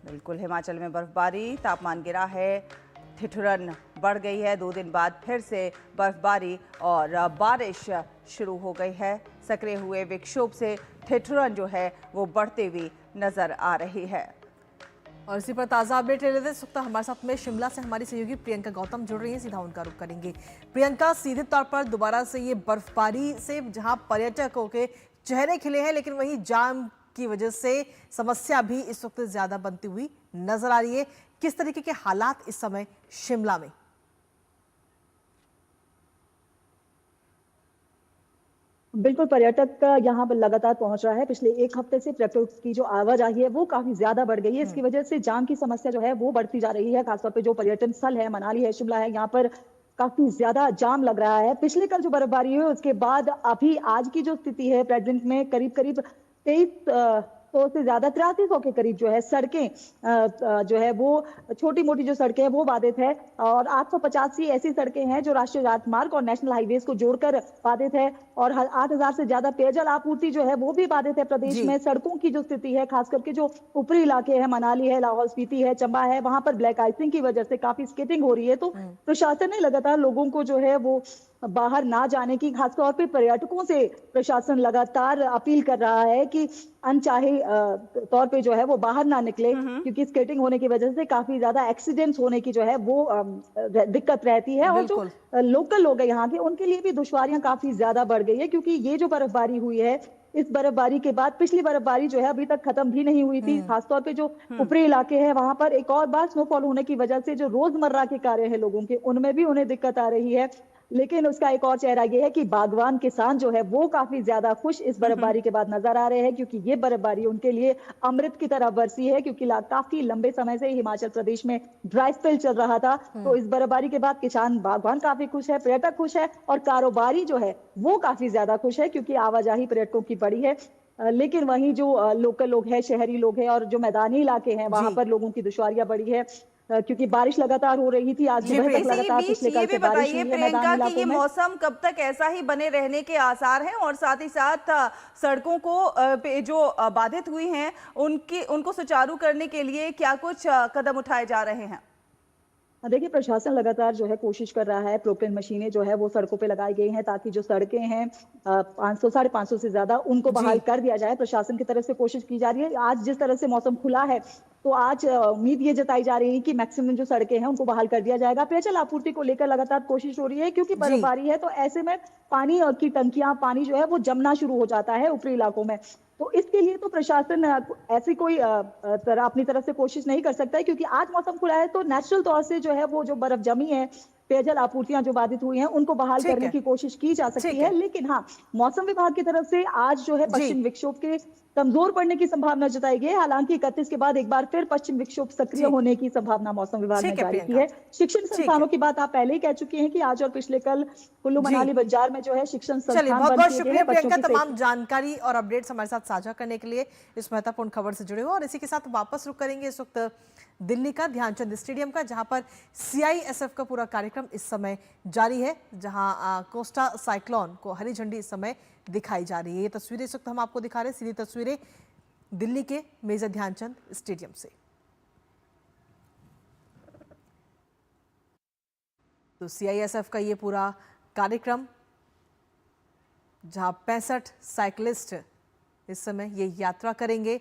Speaker 3: बिल्कुल, हिमाचल में बर्फबारी, तापमान गिरा है, ठिठुरन बढ़ गई है। 2 दिन बाद फिर से बर्फबारी और बारिश शुरू हो गई है। सक्रिय हुए विक्षोभ से ठिठुरन जो है वो बढ़ती हुई नजर आ रही है।
Speaker 2: और इसी पर ताज़ा अपडेट ले लेते हैं। इस वक्त हमारे साथ में शिमला से हमारी सहयोगी प्रियंका गौतम जुड़ रही हैं, सीधा उनका रुख करेंगे। प्रियंका, सीधे तौर पर दोबारा से ये बर्फबारी से जहां पर्यटकों के चेहरे खिले हैं, लेकिन वहीं जाम की वजह से समस्या भी इस वक्त ज्यादा बनती हुई नजर आ रही है। किस तरीके के हालात इस समय शिमला में?
Speaker 13: बिल्कुल, पर्यटक यहाँ पर लगातार पहुंच रहा है। पिछले 1 हफ्ते से पर्यटकों की जो आवाजाही है वो काफी ज्यादा बढ़ गई है। इसकी वजह से जाम की समस्या जो है वो बढ़ती जा रही है। खासतौर पे जो पर्यटन स्थल है, मनाली है, शिमला है, यहाँ पर काफी ज्यादा जाम लग रहा है। पिछले कल जो बर्फबारी हुई उसके बाद अभी आज की जो स्थिति है प्रेजेंट में करीब 2300 से ज्यादा 8300 के करीब जो है सड़कें जो है वो छोटी मोटी जो सड़कें हैं वो बाधित है, और 885 ऐसी सड़कें हैं जो राष्ट्रीय राजमार्ग और नेशनल हाईवेज को जोड़कर बाधित है, और 8000 से ज्यादा पेयजल आपूर्ति जो है वो भी बाधित है प्रदेश में। सड़कों की जो स्थिति है खास करके जो ऊपरी इलाके हैं, मनाली है, लाहौल स्पीति है, चंबा है, वहां पर ब्लैक आइसिंग की वजह से काफी स्केटिंग हो रही है। तो प्रशासन ने लगातार लोगों को जो है वो बाहर ना जाने की, खासतौर पे पर्यटकों से प्रशासन लगातार अपील कर रहा है कि अनचाहे तौर पे जो है वो बाहर ना निकले, क्योंकि स्केटिंग होने की वजह से काफी ज्यादा एक्सीडेंट्स होने की जो है वो दिक्कत रहती है, और जो लोकल लोग हैं यहाँ के उनके लिए भी दुश्वारियां काफी ज्यादा बढ़ गई है, क्योंकि ये जो बर्फबारी हुई है इस बर्फबारी के बाद पिछली बर्फबारी जो है अभी तक खत्म भी नहीं हुई थी। खासतौर पे जो ऊपरी इलाके हैं वहां पर एक और बार स्नोफॉल होने की वजह से जो रोजमर्रा के कार्य हैं लोगों के उनमें भी उन्हें दिक्कत आ रही है। लेकिन उसका एक और चेहरा ये है कि बागवान किसान जो है वो काफी ज्यादा खुश इस बर्फबारी के बाद नजर आ रहे हैं, क्योंकि ये बर्फबारी उनके लिए अमृत की तरह बरसी है, क्योंकि काफी लंबे समय से हिमाचल प्रदेश में ड्राई स्पेल चल रहा था। तो इस बर्फबारी के बाद किसान बागवान काफी खुश है, पर्यटक खुश है, और कारोबारी जो है वो काफी ज्यादा खुश है, क्योंकि आवाजाही पर्यटकों की बढ़ी है। लेकिन वहीं जो लोकल लोग हैं, शहरी लोग हैं, और जो मैदानी इलाके हैं वहां पर लोगों की दुश्वारियां बढ़ी है, क्योंकि बारिश लगातार हो रही थी। आज सुबह तक लगातार पिछले कल से बारिश हुई है मैदानी इलाकों में।
Speaker 3: ये मौसम कब तक ऐसा ही बने रहने के आसार हैं, और साथ ही साथ सड़कों को जो बाधित हुई हैं उनको सुचारू करने के लिए क्या कुछ कदम उठाए जा रहे हैं?
Speaker 13: देखिए, प्रशासन लगातार जो है कोशिश कर रहा है। प्रोपेन मशीनें जो है वो सड़कों पे लगाई गई हैं ताकि जो सड़कें हैं 500-550 से ज्यादा उनको बहाल कर दिया जाए। प्रशासन की तरफ से कोशिश की जा रही है। आज जिस तरह से मौसम खुला है तो आज उम्मीद ये जताई जा रही है कि मैक्सिमम जो सड़कें हैं उनको बहाल कर दिया जाएगा। पेयजल आपूर्ति को लेकर लगातार कोशिश हो रही है, क्योंकि बर्फबारी है तो ऐसे में पानी की टंकियां, पानी जो है वो जमना शुरू हो जाता है ऊपरी इलाकों में। तो इसके लिए तो प्रशासन ऐसी कोई अपनी तरफ से कोशिश नहीं कर सकता है, क्योंकि आज मौसम खुला है तो नेचुरल तौर से जो है वो जो बर्फ जमी है, पेयजल आपूर्तियां जो बाधित हुई हैं उनको बहाल करने की कोशिश की जा सकती है। लेकिन हाँ, मौसम विभाग की तरफ से आज जो है पश्चिम विक्षोभ के कमजोर पड़ने की संभावना जताई गई है। हालांकि 31 के बाद एक बार फिर पश्चिम विक्षोभ सक्रिय होने की संभावना मौसम विभाग ने जारी की है। शिक्षण संस्थानों की बात आप पहले ही कह चुकी हैं कि आज और पिछले कल कुल्लू मनाली बंजार में जो है शिक्षण संस्थान
Speaker 2: बहुत बहुत शुक्रिया प्रियंका, तमाम जानकारी और अपडेट्स हमारे साथ साझा करने के लिए, इस महत्वपूर्ण खबर से जुड़े हो। और इसी के साथ वापस रुक करेंगे इस वक्त दिल्ली का ध्यानचंद स्टेडियम का, जहां पर CISF का पूरा कार्यक्रम इस समय जारी है, जहां कोस्टा साइक्लोन को हरी झंडी इस समय दिखाई जा रही है। ये तस्वीरें इस वक्त हम आपको दिखा रहे हैं, सीधी तस्वीरें दिल्ली के मेजर ध्यानचंद स्टेडियम से। तो CISF का ये पूरा कार्यक्रम, जहां 65 साइकिलिस्ट इस समय ये यात्रा करेंगे,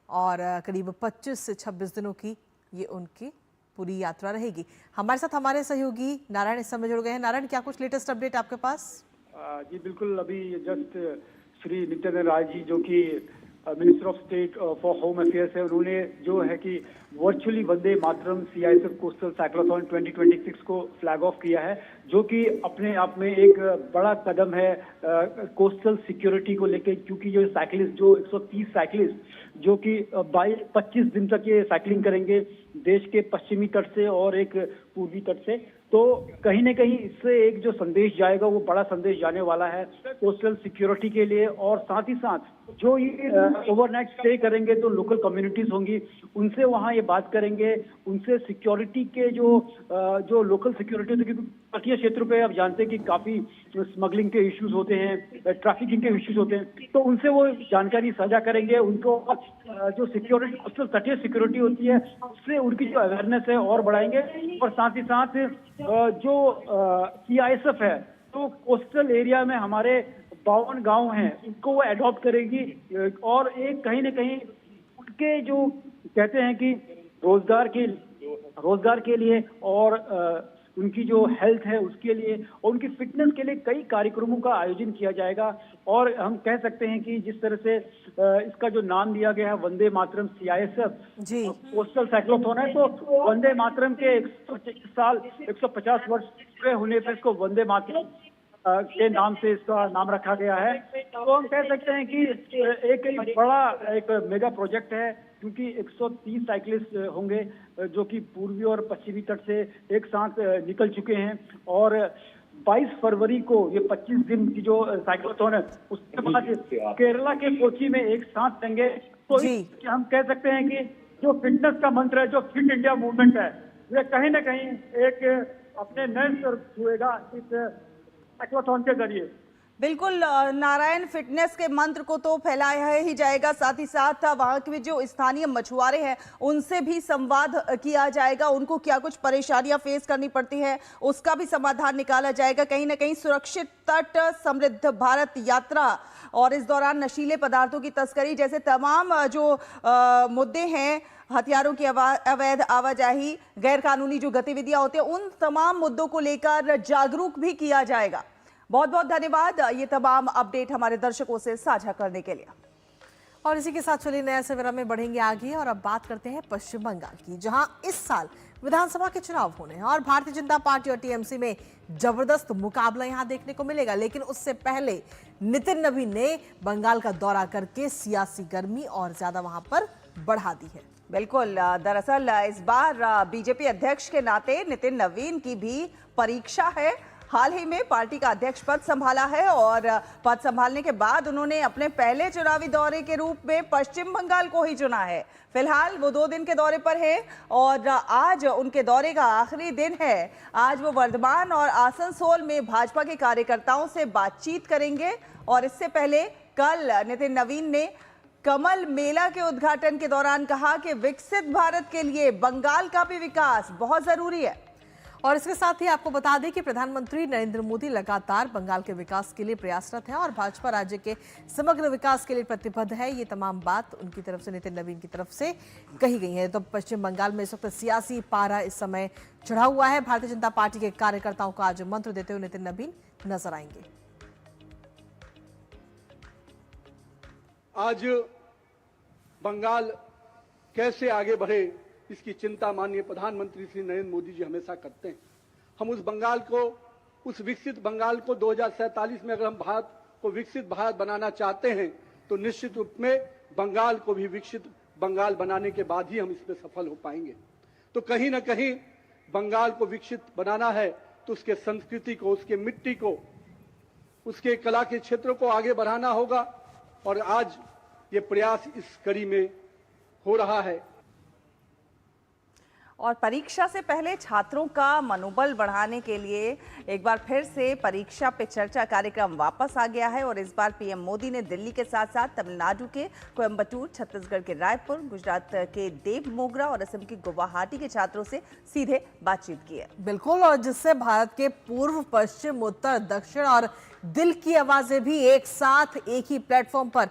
Speaker 2: और करीब 25 से 26 दिनों की ये उनकी पूरी यात्रा रहेगी। हमारे साथ हमारे सहयोगी नारायण इस समय जुड़ गए हैं। नारायण, क्या कुछ लेटेस्ट अपडेट आपके पास?
Speaker 8: जी बिल्कुल, अभी जस्ट श्री नित्यानंद राय जी जो कि minister of state for home affairs है, उन्होंने जो है कि virtually Vande Mataram CISF coastal cyclothon 2026 को फ्लैग ऑफ किया है, जो कि अपने आप में एक बड़ा कदम है कोस्टल सिक्योरिटी को लेके, क्योंकि जो साइकिलिस्ट जो 130 साइकिलिस्ट जो कि 25 दिन तक ये साइकिलिंग करेंगे देश के पश्चिमी तट से और एक पूर्वी तट से, तो कहीं ना कहीं इससे एक जो संदेश जाएगा वो बड़ा संदेश जाने वाला है कोस्टल सिक्योरिटी के लिए। और साथ ही साथ जो ये ओवरनाइट स्टे करेंगे तो लोकल कम्युनिटीज होंगी, उनसे वहाँ ये बात करेंगे, उनसे सिक्योरिटी के जो लोकल सिक्योरिटी, क्योंकि तटीय क्षेत्रों पे आप जानते हैं कि काफी स्मगलिंग के इश्यूज होते हैं, ट्रैफिकिंग के इश्यूज होते हैं, तो उनसे वो जानकारी साझा करेंगे। उनको जो सिक्योरिटी कोस्टल तटीय सिक्योरिटी होती है उससे उनकी जो अवेयरनेस है और बढ़ाएंगे। और साथ ही साथ जो CISF है तो कोस्टल एरिया में हमारे 52 गांव हैं, उनको वो अडॉप्ट करेगी, और एक कहीं ना कहीं उनके जो कहते हैं कि रोजगार के लिए और उनकी जो हेल्थ है उसके लिए और उनकी फिटनेस के लिए कई कार्यक्रमों का आयोजन किया जाएगा। और हम कह सकते हैं कि जिस तरह से इसका जो नाम दिया गया है Vande Mataram CISF coastal cyclothon है, तो वंदे मातरम के 150 वर्ष पूरे होने पर इसको वंदे मातरम के नाम से इसका नाम रखा गया है। तो हम कह सकते हैं कि एक बड़ा एक मेगा प्रोजेक्ट है क्योंकि 130 साइकिलिस्ट होंगे जो कि पूर्वी और पश्चिमी तट से एक साथ निकल चुके हैं और 22 फरवरी को ये 25 दिन की जो साइक्लोथॉन है उसके बाद केरला के कोची में एक साथ देंगे। तो हम कह सकते हैं कि जो फिटनेस का मंत्र है, जो फिट इंडिया मूवमेंट है, ये कहीं ना कहीं एक अपने नए स्तर छुएगा इस साइक्लोथॉन के जरिए।
Speaker 3: बिल्कुल नारायण, फिटनेस के मंत्र को तो फैलाया ही जाएगा, साथ ही साथ वहाँ के जो स्थानीय मछुआरे हैं उनसे भी संवाद किया जाएगा, उनको क्या कुछ परेशानियां फेस करनी पड़ती है उसका भी समाधान निकाला जाएगा। कहीं ना कहीं सुरक्षित तट, समृद्ध भारत यात्रा और इस दौरान नशीले पदार्थों की तस्करी जैसे तमाम जो मुद्दे हैं, हथियारों की अवैध आवाजाही, गैर कानूनी जो गतिविधियां होती हैं, उन तमाम मुद्दों को लेकर जागरूक भी किया जाएगा। बहुत बहुत धन्यवाद ये तमाम अपडेट हमारे दर्शकों से साझा करने के लिए।
Speaker 2: और इसी के साथ चलिए नया सवेरा में बढ़ेंगे आगे और अब बात करते हैं पश्चिम बंगाल की, जहां इस साल विधानसभा के चुनाव होने हैं और भारतीय जनता पार्टी और टीएमसी में जबरदस्त मुकाबला यहां देखने को मिलेगा। लेकिन उससे पहले नितिन नवीन ने बंगाल का दौरा करके सियासी गर्मी और ज्यादा वहां पर बढ़ा दी है।
Speaker 3: बिल्कुल, दरअसल इस बार बीजेपी अध्यक्ष के नाते नितिन नवीन की भी परीक्षा है। हाल ही में पार्टी का अध्यक्ष पद संभाला है और पद संभालने के बाद उन्होंने अपने पहले चुनावी दौरे के रूप में पश्चिम बंगाल को ही चुना है। फिलहाल वो 2 दिन के दौरे पर है और आज उनके दौरे का आखिरी दिन है। आज वो वर्धमान और आसनसोल में भाजपा के कार्यकर्ताओं से बातचीत करेंगे और इससे पहले कल नितिन नवीन ने कमल मेला के उद्घाटन के दौरान कहा कि विकसित भारत के लिए बंगाल का भी विकास बहुत जरूरी है।
Speaker 2: और इसके साथ ही आपको बता दें कि प्रधानमंत्री नरेंद्र मोदी लगातार बंगाल के विकास के लिए प्रयासरत हैं और भाजपा राज्य के समग्र विकास के लिए प्रतिबद्ध है। ये तमाम बात उनकी तरफ से, नितिन नवीन की तरफ से कही गई है। तो पश्चिम बंगाल में इस वक्त सियासी पारा इस समय चढ़ा हुआ है। भारतीय जनता पार्टी के कार्यकर्ताओं को आज मंत्र देते हुए नितिन नवीन नजर आएंगे।
Speaker 14: आज बंगाल कैसे आगे बढ़े इसकी चिंता माननीय प्रधानमंत्री श्री नरेंद्र मोदी जी हमेशा करते हैं। हम उस बंगाल को, उस विकसित बंगाल को 2047 में अगर हम भारत को विकसित भारत बनाना चाहते हैं तो निश्चित रूप में बंगाल को भी विकसित बंगाल बनाने के बाद ही हम इस पर सफल हो पाएंगे। तो कहीं ना कहीं बंगाल को विकसित बनाना है तो उसके संस्कृति को, उसके मिट्टी को, उसके कला के क्षेत्र को आगे बढ़ाना होगा और आज ये प्रयास इस कड़ी में हो रहा है।
Speaker 3: और परीक्षा से पहले छात्रों का मनोबल बढ़ाने के लिए एक बार फिर से परीक्षा पे चर्चा कार्यक्रम वापस आ गया है और इस बार पीएम मोदी ने दिल्ली के साथ साथ तमिलनाडु के कोयम्बटूर, छत्तीसगढ़ के रायपुर, गुजरात के देवमोगरा और असम के गुवाहाटी के छात्रों से सीधे बातचीत की है।
Speaker 2: बिल्कुल, और जिससे भारत के पूर्व, पश्चिम, उत्तर, दक्षिण और दिल की आवाजें भी एक साथ एक ही प्लेटफॉर्म पर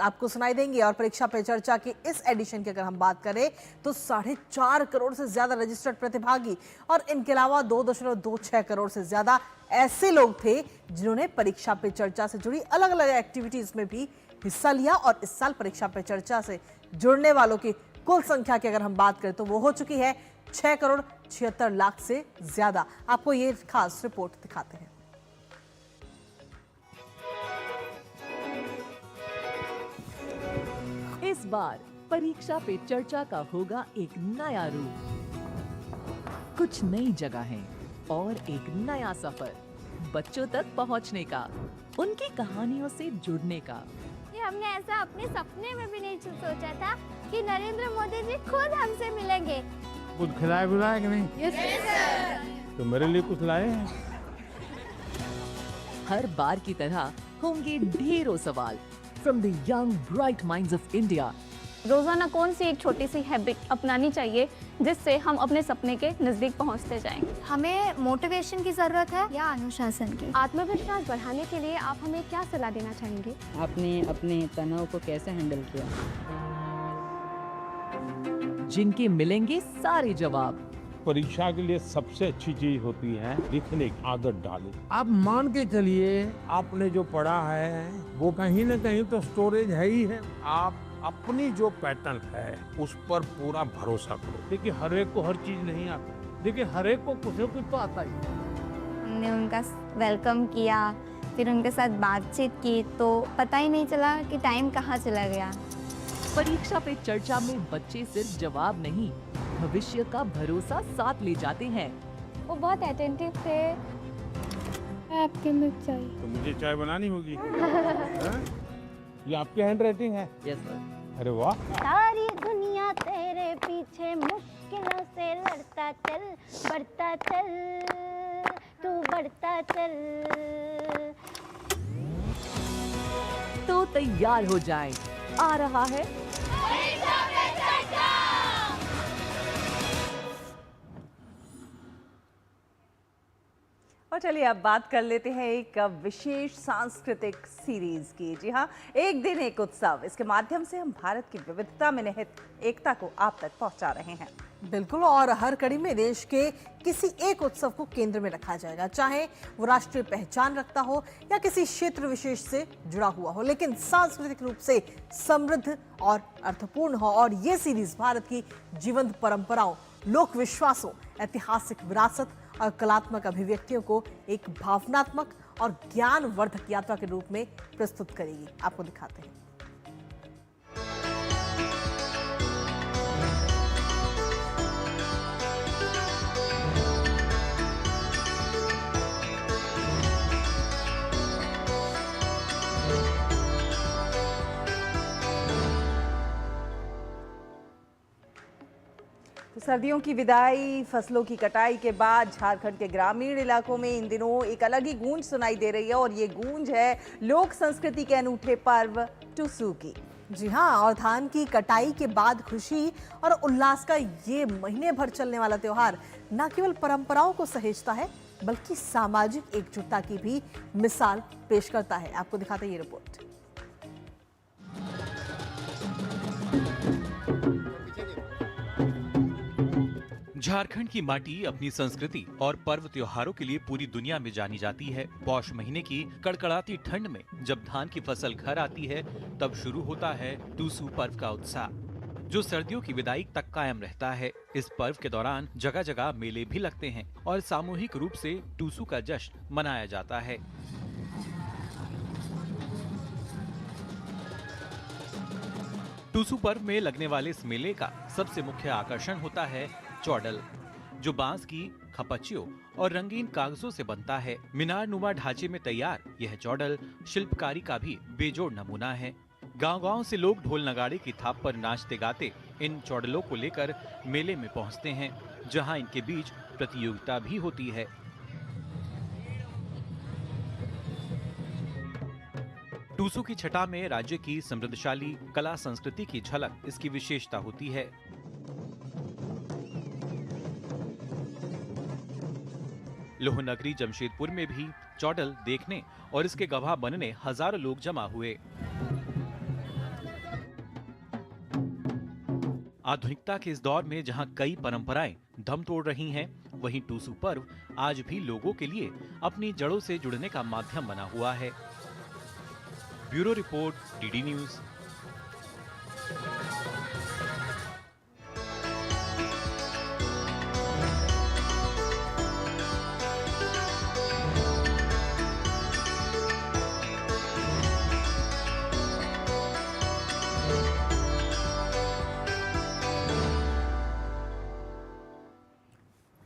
Speaker 2: आपको सुनाई देंगी। और परीक्षा पे चर्चा की इस एडिशन की अगर हम बात करें तो 4.5 करोड़ से ज्यादा रजिस्टर्ड प्रतिभागी और इनके अलावा 2.26 करोड़ से ज्यादा ऐसे लोग थे जिन्होंने परीक्षा पे चर्चा से जुड़ी अलग अलग एक्टिविटीज में भी हिस्सा लिया। और इस साल परीक्षा पे चर्चा से जुड़ने वालों की कुल संख्या की अगर हम बात करें तो वो हो चुकी है 6 करोड़ 76 लाख से ज्यादा। आपको ये खास रिपोर्ट दिखाते हैं।
Speaker 15: इस बार परीक्षा पे चर्चा का होगा एक नया रूप, कुछ नई जगहें और एक नया सफर, बच्चों तक पहुंचने का, उनकी कहानियों से जुड़ने का।
Speaker 16: ये हमने ऐसा अपने सपने में भी नहीं सोचा था कि नरेंद्र मोदी जी खुद हमसे मिलेंगे।
Speaker 6: कुछ खिलाया बुलाया कि नहीं?
Speaker 16: Yes sir.
Speaker 6: तो मेरे लिए कुछ लाए हैं?
Speaker 15: हर बार की तरह होंगे ढेरों सवाल from the young bright minds of India.
Speaker 17: रोजाना कौन सी एक छोटी सी हैबिट अपनानी चाहिए जिससे हम अपने सपने के नजदीक पहुंचते जाएं?
Speaker 16: हमें मोटिवेशन की जरूरत है या अनुशासन की?
Speaker 17: आत्मविश्वास बढ़ाने के लिए आप हमें क्या सलाह देना चाहेंगे?
Speaker 18: आपने अपने तनाव को कैसे हैंडल किया?
Speaker 15: जिनके मिलेंगे सारे जवाब।
Speaker 19: परीक्षा के लिए सबसे अच्छी चीज होती है लिखने की आदत डालें।
Speaker 20: आप मान के चलिए आपने जो पढ़ा है वो कहीं न कहीं तो स्टोरेज है ही है।
Speaker 19: आप अपनी जो पैटर्न है उस पर पूरा भरोसा करो।
Speaker 20: देखिए हर एक को हर चीज नहीं आता, देखिए हर एक को कुछ न कुछ तो आता ही।
Speaker 16: हमने उनका वेलकम किया, फिर उनके साथ बातचीत की तो पता ही नहीं चला कि टाइम कहाँ चला गया।
Speaker 15: परीक्षा पे चर्चा में बच्चे सिर्फ जवाब नहीं, भविष्य का भरोसा साथ ले जाते हैं।
Speaker 16: वो बहुत अटेंटिव थे। आपके लिए चाय।
Speaker 20: तो मुझे चाय बनानी होगी। ये आपकी हैंड राइटिंग है?
Speaker 18: Yes sir.
Speaker 20: अरे वाह।
Speaker 16: सारी दुनिया तेरे पीछे मुश्किलों से लड़ता चल, बढ़ता चल, तू बढ़ता चल।
Speaker 15: तो तैयार हो जाएं, आ रहा है
Speaker 3: और चलिए अब बात कर लेते हैं एक विशेष सांस्कृतिक सीरीज की। जी हाँ, एक दिन एक उत्सव, इसके माध्यम से हम भारत की विविधता में निहित एकता को आप तक पहुंचा रहे हैं।
Speaker 2: बिल्कुल, और हर कड़ी में देश के किसी एक उत्सव को केंद्र में रखा जाएगा, चाहे वो राष्ट्रीय पहचान रखता हो या किसी क्षेत्र विशेष से जुड़ा हुआ हो, लेकिन सांस्कृतिक रूप से समृद्ध और अर्थपूर्ण हो। और ये सीरीज भारत की जीवंत परंपराओं, लोक विश्वासों, ऐतिहासिक विरासत और कलात्मक अभिव्यक्तियों को एक भावनात्मक और ज्ञानवर्धक यात्रा के रूप में प्रस्तुत करेगी। आपको दिखाते हैं।
Speaker 3: तो सर्दियों की विदाई, फसलों की कटाई के बाद झारखंड के ग्रामीण इलाकों में इन दिनों एक अलग ही गूंज सुनाई दे रही है, और ये गूंज है लोक संस्कृति के अनूठे पर्व टुसू की।
Speaker 2: जी हाँ, और धान की कटाई के बाद खुशी और उल्लास का ये महीने भर चलने वाला त्योहार न केवल परंपराओं को सहेजता है, बल्कि सामाजिक एकजुटता की भी मिसाल पेश करता है। आपको दिखाते हैं ये रिपोर्ट।
Speaker 21: झारखंड की माटी अपनी संस्कृति और पर्व त्योहारों के लिए पूरी दुनिया में जानी जाती है। पौष महीने की कड़कड़ाती ठंड में जब धान की फसल घर आती है, तब शुरू होता है टुसू पर्व का उत्साह, जो सर्दियों की विदाई तक कायम रहता है। इस पर्व के दौरान जगह जगह मेले भी लगते हैं और सामूहिक रूप से टुसू का जश्न मनाया जाता है। टुसू पर्व में लगने वाले इस मेले का सबसे मुख्य आकर्षण होता है चौडल, जो बांस की खपच्चियों और रंगीन कागजों से बनता है। मीनार नुमा ढांचे में तैयार यह चौडल शिल्पकारी का भी बेजोड़ नमूना है। गांव-गांव से लोग ढोल नगाड़े की थाप पर नाचते गाते इन चौडलों को लेकर मेले में पहुंचते हैं, जहां इनके बीच प्रतियोगिता भी होती है। टुसू की छटा में राज्य की समृद्धशाली कला संस्कृति की झलक इसकी विशेषता होती है। लोहनगरी जमशेदपुर में भी चौडल देखने और इसके गवाह बनने हजारों लोग जमा हुए। आधुनिकता के इस दौर में जहां कई परंपराएं दम तोड़ रही हैं, वहीं टुसू पर्व आज भी लोगों के लिए अपनी जड़ों से जुड़ने का माध्यम बना हुआ है। Bureau report, DD news.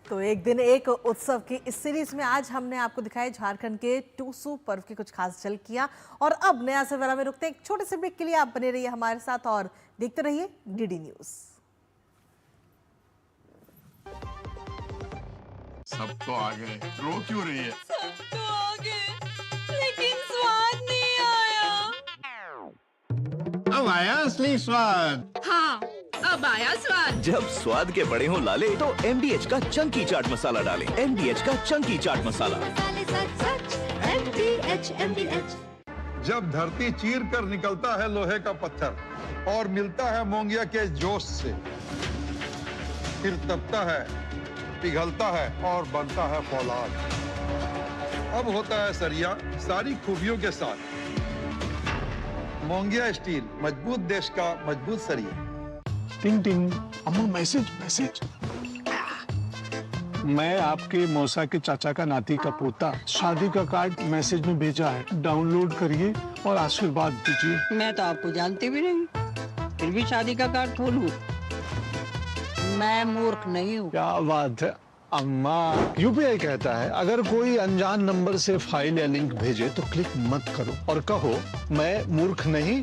Speaker 2: तो एक दिन एक उत्सव की इस सीरीज में आज हमने आपको दिखाया झारखंड के टुसू पर्व की कुछ खास झलकियां। और अब नया सवेरा में रुकते हैं एक छोटे से ब्रेक के लिए। आप बने रहिए हमारे साथ और देखते रहिए डीडी न्यूज।
Speaker 22: सब तो आ गए, रो क्यों रही है?
Speaker 23: सब तो आ गए, लेकिन स्वाद नहीं आया।
Speaker 22: अब आया असली स्वाद।
Speaker 23: हाँ, अब आया स्वाद।
Speaker 10: जब स्वाद के बड़े हों लाले, तो MDH का चंकी चाट मसाला डालें। MDH का चंकी चाट मसाला।
Speaker 23: MDH।
Speaker 22: जब धरती चीर कर निकलता है लोहे का पत्थर और मिलता है मोंगिया के जोश से, फिर तपता है, पिघलता है और बनता है फौलाद। अब होता है सरिया सारी खूबियों के साथ। मोंगिया स्टील, मजबूत देश का मजबूत सरिया।
Speaker 11: टिंग टिंग, अम्मा मैसेज। मैं आपके मौसा के चाचा का नाती का पोता, शादी का कार्ड मैसेज में भेजा है, डाउनलोड करिए और आशीर्वाद दीजिए।
Speaker 12: मैं तो आपको जानती भी नहीं। फिर भी शादी का कार्ड खोलूं? मैं मूर्ख नहीं हूँ।
Speaker 11: क्या बात है अम्मा। यूपीआई कहता है अगर कोई अनजान नंबर से फाइल या लिंक भेजे तो क्लिक मत करो और कहो मैं मूर्ख नहीं।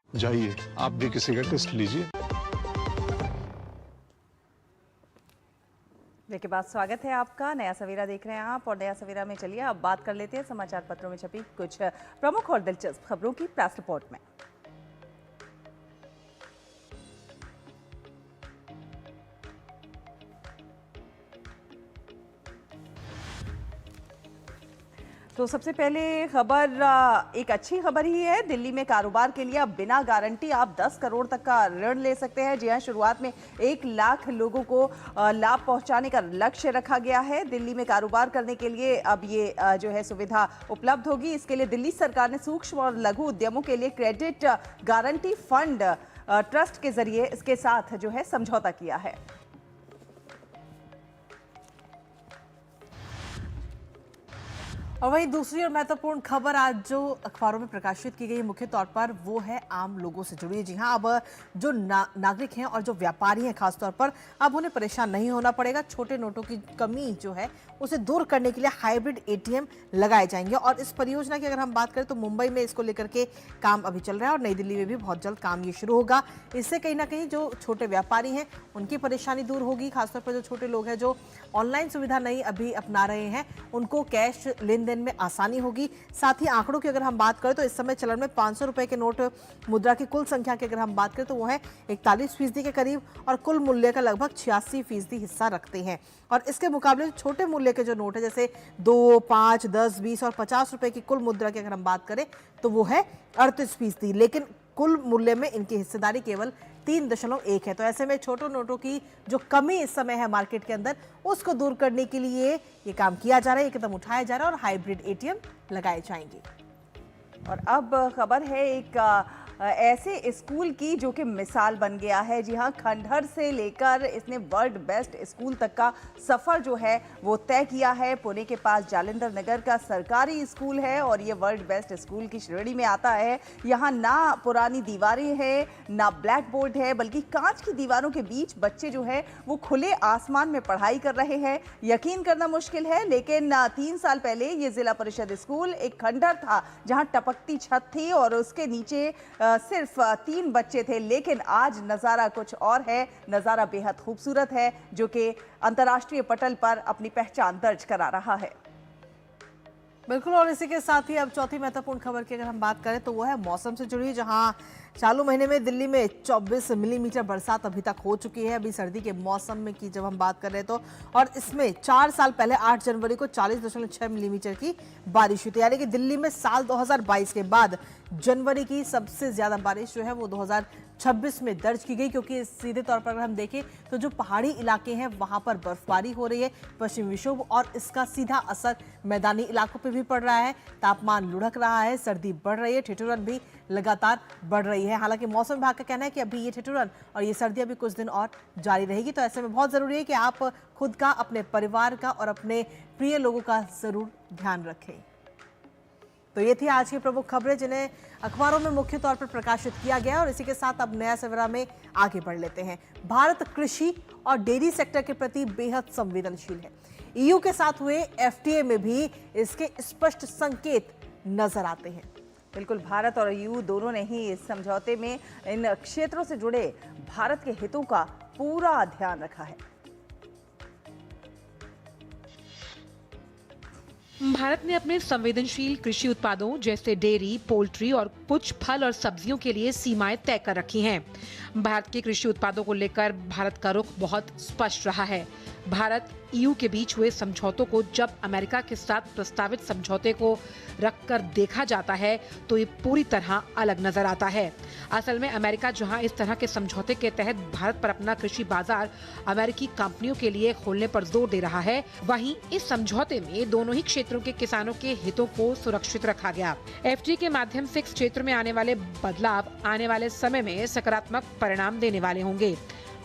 Speaker 11: जाइए आप भी किसी का टेस्ट लीजिए।
Speaker 3: देखिए बात, स्वागत है आपका। नया सवेरा देख रहे हैं आप और नया सवेरा में चलिए अब बात कर लेते हैं समाचार पत्रों में छपी कुछ प्रमुख और दिलचस्प खबरों की प्रेस रिपोर्ट में। तो सबसे पहले खबर एक अच्छी खबर ही है। दिल्ली में कारोबार के लिए अब बिना गारंटी आप 10 करोड़ तक का ऋण ले सकते हैं। जी हां, शुरुआत में 1 लाख लोगों को लाभ पहुंचाने का लक्ष्य रखा गया है। दिल्ली में कारोबार करने के लिए अब ये जो है सुविधा उपलब्ध होगी। इसके लिए दिल्ली सरकार ने सूक्ष्म और लघु उद्यमों के लिए क्रेडिट गारंटी फंड ट्रस्ट के जरिए इसके साथ जो है समझौता किया है।
Speaker 2: और वहीं दूसरी और महत्वपूर्ण खबर आज जो अखबारों में प्रकाशित की गई मुख्य तौर पर वो है आम लोगों से जुड़ी। जी हां, अब जो नागरिक हैं और जो व्यापारी हैं खासतौर पर, अब उन्हें परेशान नहीं होना पड़ेगा। छोटे नोटों की कमी जो है उसे दूर करने के लिए हाइब्रिड एटीएम लगाए जाएंगे। और इस परियोजना की अगर हम बात करें तो मुंबई में इसको लेकर के काम अभी चल रहा है और नई दिल्ली में भी बहुत जल्द काम ये शुरू होगा। इससे कहीं ना कहीं जो छोटे व्यापारी हैं उनकी परेशानी दूर होगी। खासतौर पर जो छोटे लोग हैं जो ऑनलाइन सुविधा नहीं अभी अपना रहे हैं उनको कैश लेन देन में आसानी होगी। साथ ही आंकड़ों की अगर हम बात करें तो इस समय चलन में 500 रुपए के नोट मुद्रा की कुल संख्या की अगर हम बात करें तो वो है 41% के करीब और कुल मूल्य का लगभग 86% हिस्सा रखते हैं। और इसके मुकाबले छोटे मूल्य के जो नोट है जैसे 2, 5, 10, 20 और 50 रुपए की कुल मुद्रा की अगर हम बात करें तो वो है 38%। लेकिन कुल मूल्य में इनकी हिस्सेदारी केवल 3.1 है। तो ऐसे में छोटे नोटों की जो कमी इस समय है मार्केट के अंदर उसको दूर करने के लिए ये काम किया जा रहा है, ये कदम उठाया जा रहा है और हाइब्रिड एटीएम लगाए जाएंगे।
Speaker 3: और अब खबर है एक ऐसे स्कूल की जो कि मिसाल बन गया है। जी हां, खंडहर से लेकर इसने वर्ल्ड बेस्ट स्कूल तक का सफर जो है वो तय किया है। पुणे के पास जालंधर नगर का सरकारी स्कूल है और ये वर्ल्ड बेस्ट स्कूल की श्रेणी में आता है। यहाँ ना पुरानी दीवारें हैं ना ब्लैक बोर्ड है, बल्कि कांच की दीवारों के बीच बच्चे जो है वो खुले आसमान में पढ़ाई कर रहे हैं। यकीन करना मुश्किल है, लेकिन 3 साल पहले ये जिला परिषद स्कूल एक खंडहर था जहाँ टपकती छत थी और उसके नीचे सिर्फ 3 बच्चे थे। लेकिन आज नज़ारा कुछ और है। नज़ारा बेहद खूबसूरत है जो कि अंतर्राष्ट्रीय पटल पर अपनी पहचान दर्ज करा रहा है।
Speaker 2: बिल्कुल, और इसी के साथ ही अब चौथी महत्वपूर्ण खबर की अगर हम बात करें तो वो है मौसम से जुड़ी, जहां चालू महीने में दिल्ली में 24 मिलीमीटर बरसात अभी तक हो चुकी है। अभी सर्दी के मौसम में की जब हम बात कर रहे हैं तो, और इसमें 4 साल पहले 8 जनवरी को 40.6 मिलीमीटर की बारिश हुई थी। यानी कि दिल्ली में साल 2022 के बाद जनवरी की सबसे ज्यादा बारिश जो है वो 2026 में दर्ज की गई, क्योंकि सीधे तौर पर अगर हम देखें तो जो पहाड़ी इलाके हैं वहां पर बर्फबारी हो रही है, पश्चिमी विक्षोभ, और इसका सीधा असर मैदानी इलाकों पर भी पड़ रहा है। तापमान लुढ़क रहा है, सर्दी बढ़ रही है, ठिठुरन भी लगातार बढ़ रही है। हालांकि मौसम विभाग का कहना है कि अभी ये ठिठुरन और ये सर्दी अभी कुछ दिन और जारी रहेगी। तो ऐसे में बहुत जरूरी है कि आप खुद का, अपने परिवार का और अपने प्रिय लोगों का जरूर ध्यान रखें। तो ये थी आज की प्रमुख खबरें जिन्हें अखबारों में मुख्य तौर पर प्रकाशित किया गया। और इसी के साथ अब नया सवेरा में आगे बढ़ लेते हैं। भारत कृषि और डेयरी सेक्टर के प्रति बेहद संवेदनशील है। ईयू के साथ हुए एफटीए में भी इसके स्पष्ट संकेत नजर आते हैं।
Speaker 3: बिल्कुल, भारत और ईयू दोनों ने ही इस समझौते में इन क्षेत्रों से जुड़े भारत के हितों का पूरा ध्यान रखा है।
Speaker 1: भारत ने अपने संवेदनशील कृषि उत्पादों जैसे डेयरी, पोल्ट्री और कुछ फल और सब्जियों के लिए सीमाएं तय कर रखी हैं। भारत के कृषि उत्पादों को लेकर भारत का रुख बहुत स्पष्ट रहा है। भारत ईयू के बीच हुए समझौतों को जब अमेरिका के साथ प्रस्तावित समझौते को रखकर देखा जाता है तो ये पूरी तरह अलग नजर आता है। असल में अमेरिका जहां इस तरह के समझौते के तहत भारत पर अपना कृषि बाजार अमेरिकी कंपनियों के लिए खोलने पर जोर दे रहा है, वहीं इस समझौते में दोनों ही क्षेत्रों के किसानों के हितों को सुरक्षित रखा गया। एफटीए के माध्यम से इस क्षेत्र में आने वाले बदलाव आने वाले समय में सकारात्मक परिणाम देने वाले होंगे।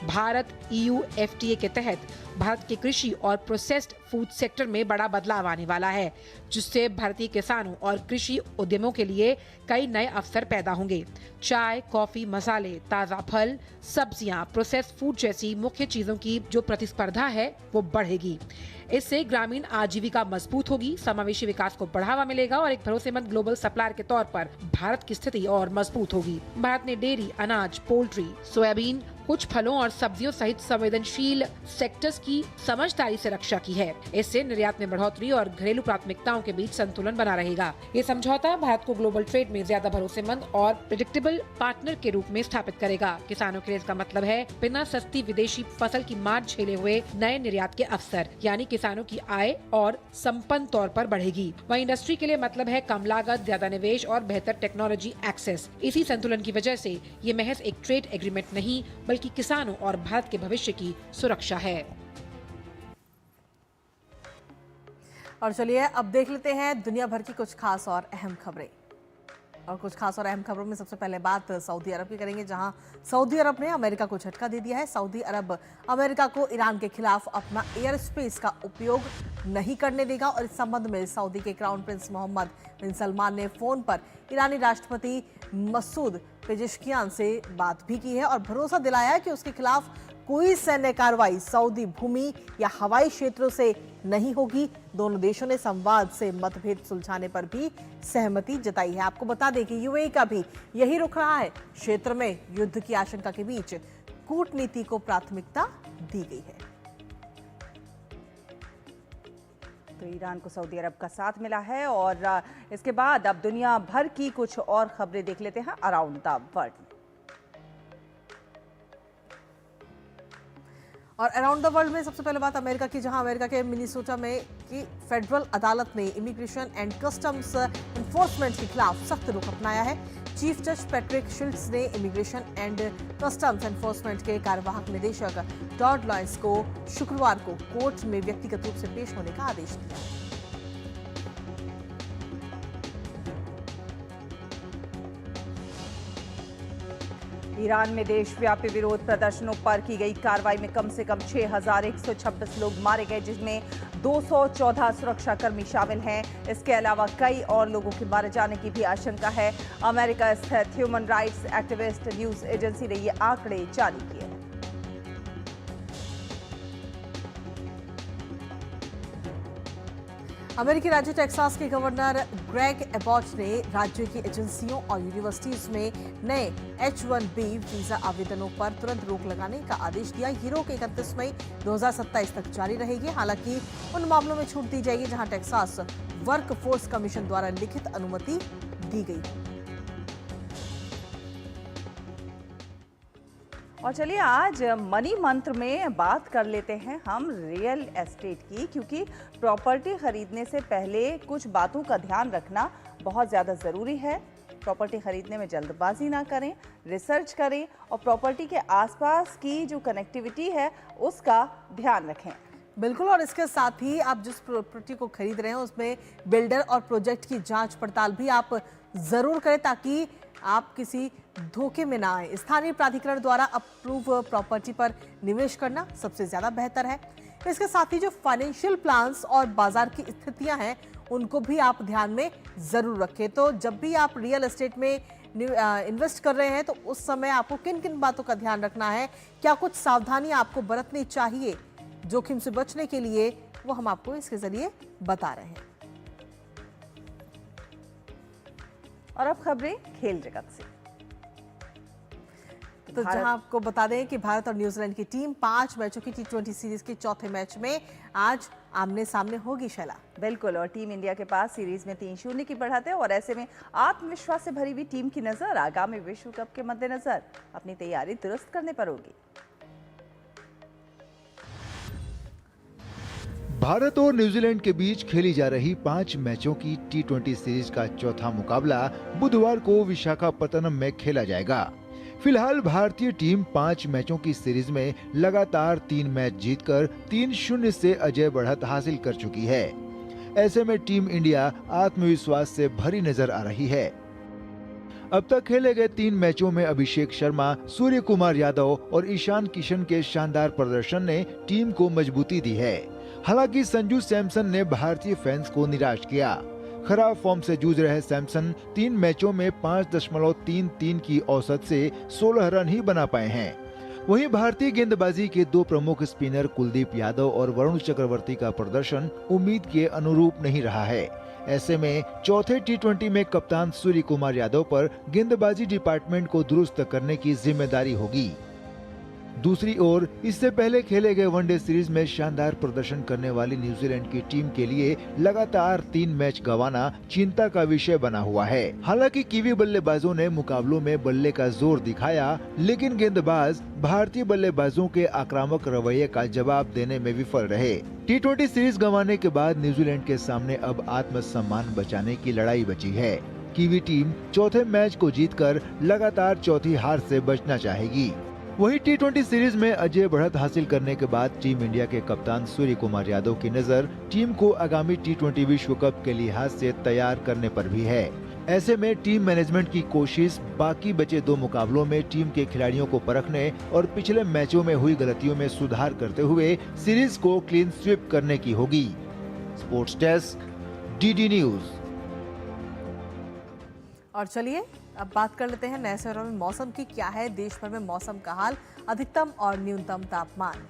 Speaker 1: भारत EU FTA के तहत भारत के कृषि और प्रोसेस्ड फूड सेक्टर में बड़ा बदलाव आने वाला है, जिससे भारतीय किसानों और कृषि उद्यमों के लिए कई नए अवसर पैदा होंगे। चाय, कॉफी, मसाले, ताज़ा फल, सब्जियां, प्रोसेस्ड फूड जैसी मुख्य चीजों की जो प्रतिस्पर्धा है वो बढ़ेगी। इससे ग्रामीण आजीविका मजबूत होगी, समावेशी विकास को बढ़ावा मिलेगा और एक भरोसेमंद ग्लोबल सप्लायर के तौर पर भारत की स्थिति और मजबूत होगी। भारत ने डेयरी, अनाज, पोल्ट्री, सोयाबीन, कुछ फलों और सब्जियों सहित संवेदनशील सेक्टर्स की समझदारी से रक्षा की है। इससे निर्यात में बढ़ोतरी और घरेलू प्राथमिकताओं के बीच संतुलन बना रहेगा। ये समझौता भारत को ग्लोबल ट्रेड में ज्यादा भरोसेमंद और प्रेडिक्टेबल पार्टनर के रूप में स्थापित करेगा। किसानों के लिए इसका मतलब है बिना सस्ती विदेशी फसल की मार झेले हुए नए निर्यात के अवसर, यानी किसानों की आय और संपन्न तौर पर बढ़ेगी। वहीं इंडस्ट्री के लिए मतलब है कम लागत, ज्यादा निवेश और बेहतर टेक्नोलॉजी एक्सेस। इसी संतुलन की वजह से ये महज एक ट्रेड एग्रीमेंट नहीं बल्कि किसानों और भारत के भविष्य की सुरक्षा है।
Speaker 2: और चलिए अब देख लेते हैं दुनिया भर की कुछ खास और अहम खबरें। और कुछ खास और अहम खबरों में सबसे पहले बात सऊदी अरब की करेंगे, जहां सऊदी अरब ने अमेरिका को झटका दे दिया है। सऊदी अरब अमेरिका को ईरान के खिलाफ अपना एयर स्पेस का उपयोग नहीं करने देगा और इस संबंध में सऊदी के क्राउन प्रिंस मोहम्मद बिन सलमान ने फोन पर ईरानी राष्ट्रपति मसूद पेजेश्कियान से बात भी की है और भरोसा दिलाया है कि उसके खिलाफ कोई सैन्य कार्रवाई सऊदी भूमि या हवाई क्षेत्रों से नहीं होगी। दोनों देशों ने संवाद से मतभेद सुलझाने पर भी सहमति जताई है। आपको बता दें कि यूएई का भी यही रुख रहा है। क्षेत्र में युद्ध की आशंका के बीच कूटनीति को प्राथमिकता दी गई है।
Speaker 3: तो ईरान को सऊदी अरब का साथ मिला है और इसके बाद अब दुनिया भर की कुछ और खबरें देख लेते हैं अराउंड द वर्ल्ड।
Speaker 2: और अराउंड द वर्ल्ड में सबसे पहले बात अमेरिका की, जहां अमेरिका के मिनीसोटा में की फेडरल अदालत ने इमिग्रेशन एंड कस्टम्स एनफोर्समेंट के खिलाफ सख्त रुख अपनाया है। चीफ जज पैट्रिक शिल्ड्स ने इमिग्रेशन एंड कस्टम्स एनफोर्समेंट के कार्यवाहक निदेशक टॉड लॉयंस को शुक्रवार को कोर्ट में व्यक्तिगत रूप से पेश होने का आदेश दिया।
Speaker 3: ईरान में देशव्यापी विरोध प्रदर्शनों पर की गई कार्रवाई में कम से कम 6,126 लोग मारे गए, जिसमें 214 सुरक्षाकर्मी शामिल हैं। इसके अलावा कई और लोगों के मारे जाने की भी आशंका है। अमेरिका स्थित human rights activist news agency ने ये आंकड़े जारी किए।
Speaker 2: अमेरिकी राज्य टेक्सास के गवर्नर ग्रेग एबॉट ने राज्य की एजेंसियों और यूनिवर्सिटीज में नए H-1B वीजा आवेदनों पर तुरंत रोक लगाने का आदेश दिया। ये रोक 31 मई 2027 तक जारी रहेगी। हालांकि उन मामलों में छूट दी जाएगी जहां टेक्सास वर्क फोर्स कमीशन द्वारा लिखित अनुमति दी गई।
Speaker 3: और चलिए आज मनी मंत्र में बात कर लेते हैं हम रियल एस्टेट की, क्योंकि प्रॉपर्टी खरीदने से पहले कुछ बातों का ध्यान रखना बहुत ज़्यादा ज़रूरी है। प्रॉपर्टी खरीदने में जल्दबाजी ना करें, रिसर्च करें और प्रॉपर्टी के आसपास की जो कनेक्टिविटी है उसका ध्यान रखें।
Speaker 2: बिल्कुल, और इसके साथ ही आप जिस प्रॉपर्टी को खरीद रहे हैं उसमें बिल्डर और प्रोजेक्ट की जांच पड़ताल भी आप ज़रूर करें ताकि आप किसी धोखे में ना आए। स्थानीय प्राधिकरण द्वारा अप्रूव प्रॉपर्टी पर निवेश करना सबसे ज्यादा बेहतर है। इसके साथ ही जो फाइनेंशियल प्लान्स और बाजार की स्थितियां हैं उनको भी आप ध्यान में जरूर रखें। तो जब भी आप रियल एस्टेट में इन्वेस्ट कर रहे हैं तो उस समय आपको किन किन बातों का ध्यान रखना है, क्या कुछ सावधानी आपको बरतनी चाहिए जोखिम से बचने के लिए, वो हम आपको इसके जरिए बता रहे हैं।
Speaker 3: और अब खबरें खेल जगत से।
Speaker 2: तो जहां आपको बता दें कि भारत और न्यूजीलैंड की टीम 5 मैचों की T20 सीरीज के चौथे मैच में आज आमने सामने होगी। शैला,
Speaker 3: बिल्कुल, और टीम इंडिया के पास सीरीज में 3-0 की बढ़त है और ऐसे में आत्मविश्वास से भरी हुई टीम की नजर आगामी विश्व कप के मद्देनजर अपनी तैयारी दुरुस्त करने पर होगी।
Speaker 4: भारत और न्यूजीलैंड के बीच खेली जा रही 5 मैचों की T20 सीरीज का चौथा मुकाबला बुधवार को विशाखापत्तनम में खेला जाएगा। फिलहाल भारतीय टीम 5 मैचों की सीरीज में लगातार 3 मैच जीतकर 3-0 से अजय बढ़त हासिल कर चुकी है। ऐसे में टीम इंडिया आत्मविश्वास से भरी नजर आ रही है। अब तक खेले गए 3 मैचों में अभिषेक शर्मा, सूर्य कुमार यादव और ईशान किशन के शानदार प्रदर्शन ने टीम को मजबूती दी है। हालांकि संजू सैमसन ने भारतीय फैंस को निराश किया। खराब फॉर्म से जूझ रहे सैमसन 3 मैचों में 5.33 की औसत से 16 रन ही बना पाए हैं। वहीं भारतीय गेंदबाजी के 2 प्रमुख स्पिनर कुलदीप यादव और वरुण चक्रवर्ती का प्रदर्शन उम्मीद के अनुरूप नहीं रहा है। ऐसे में चौथे टी20 में कप्तान सूर्य कुमार यादव पर गेंदबाजी डिपार्टमेंट को दुरुस्त करने की जिम्मेदारी होगी। दूसरी ओर इससे पहले खेले गए वनडे सीरीज में शानदार प्रदर्शन करने वाली न्यूजीलैंड की टीम के लिए लगातार 3 मैच गंवाना चिंता का विषय बना हुआ है। हालांकि कीवी बल्लेबाजों ने मुकाबलों में बल्ले का जोर दिखाया, लेकिन गेंदबाज भारतीय बल्लेबाजों के आक्रामक रवैये का जवाब देने में विफल रहे। टी20 सीरीज गंवाने के बाद न्यूजीलैंड के सामने अब आत्मसम्मान बचाने की लड़ाई बची है। कीवी टीम चौथे मैच को जीतकर लगातार चौथी हार से बचना चाहेगी। वहीं टी20 सीरीज में अजय बढ़त हासिल करने के बाद टीम इंडिया के कप्तान सूर्य कुमार यादव की नजर टीम को आगामी टी20 विश्व कप के लिहाज से तैयार करने पर भी है। ऐसे में टीम मैनेजमेंट की कोशिश बाकी बचे 2 मुकाबलों में टीम के खिलाड़ियों को परखने और पिछले मैचों में हुई गलतियों में सुधार करते हुए सीरीज को क्लीन स्वीप करने की होगी। Sports desk, DD news.
Speaker 2: और चलिए अब बात कर लेते हैं नए शहरों में मौसम की। क्या है देश भर में मौसम का हाल, अधिकतम और न्यूनतम तापमान।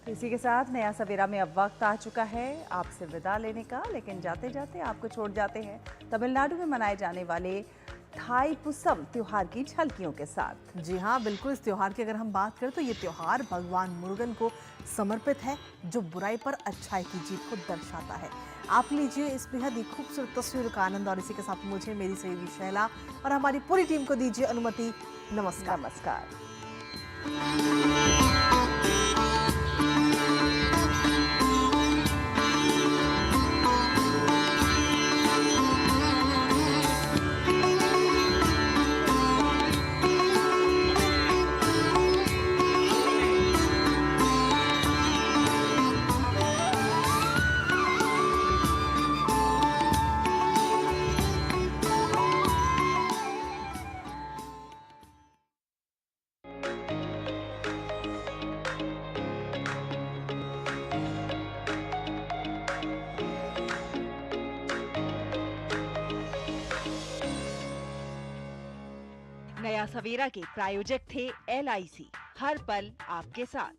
Speaker 3: इसी के साथ नया सवेरा में अब वक्त आ चुका है आपसे विदा लेने का, लेकिन जाते जाते आपको छोड़ जाते हैं तमिलनाडु में मनाए जाने वाले थाईपुसम त्योहार की झलकियों के साथ।
Speaker 2: जी हाँ, बिल्कुल। इस त्योहार की अगर हम बात करें तो ये त्योहार भगवान मुरुगन को समर्पित है, जो बुराई पर अच्छाई की जीत को दर्शाता है। आप लीजिए इस बेहद ही खूबसूरत तस्वीर का आनंद और इसी के साथ मुझे, मेरी सहेली शैला और हमारी पूरी टीम को दीजिए अनुमति। नमस्कार।
Speaker 3: नमस्कार।
Speaker 5: सवेरा के प्रायोजक थे LIC, हर पल आपके साथ।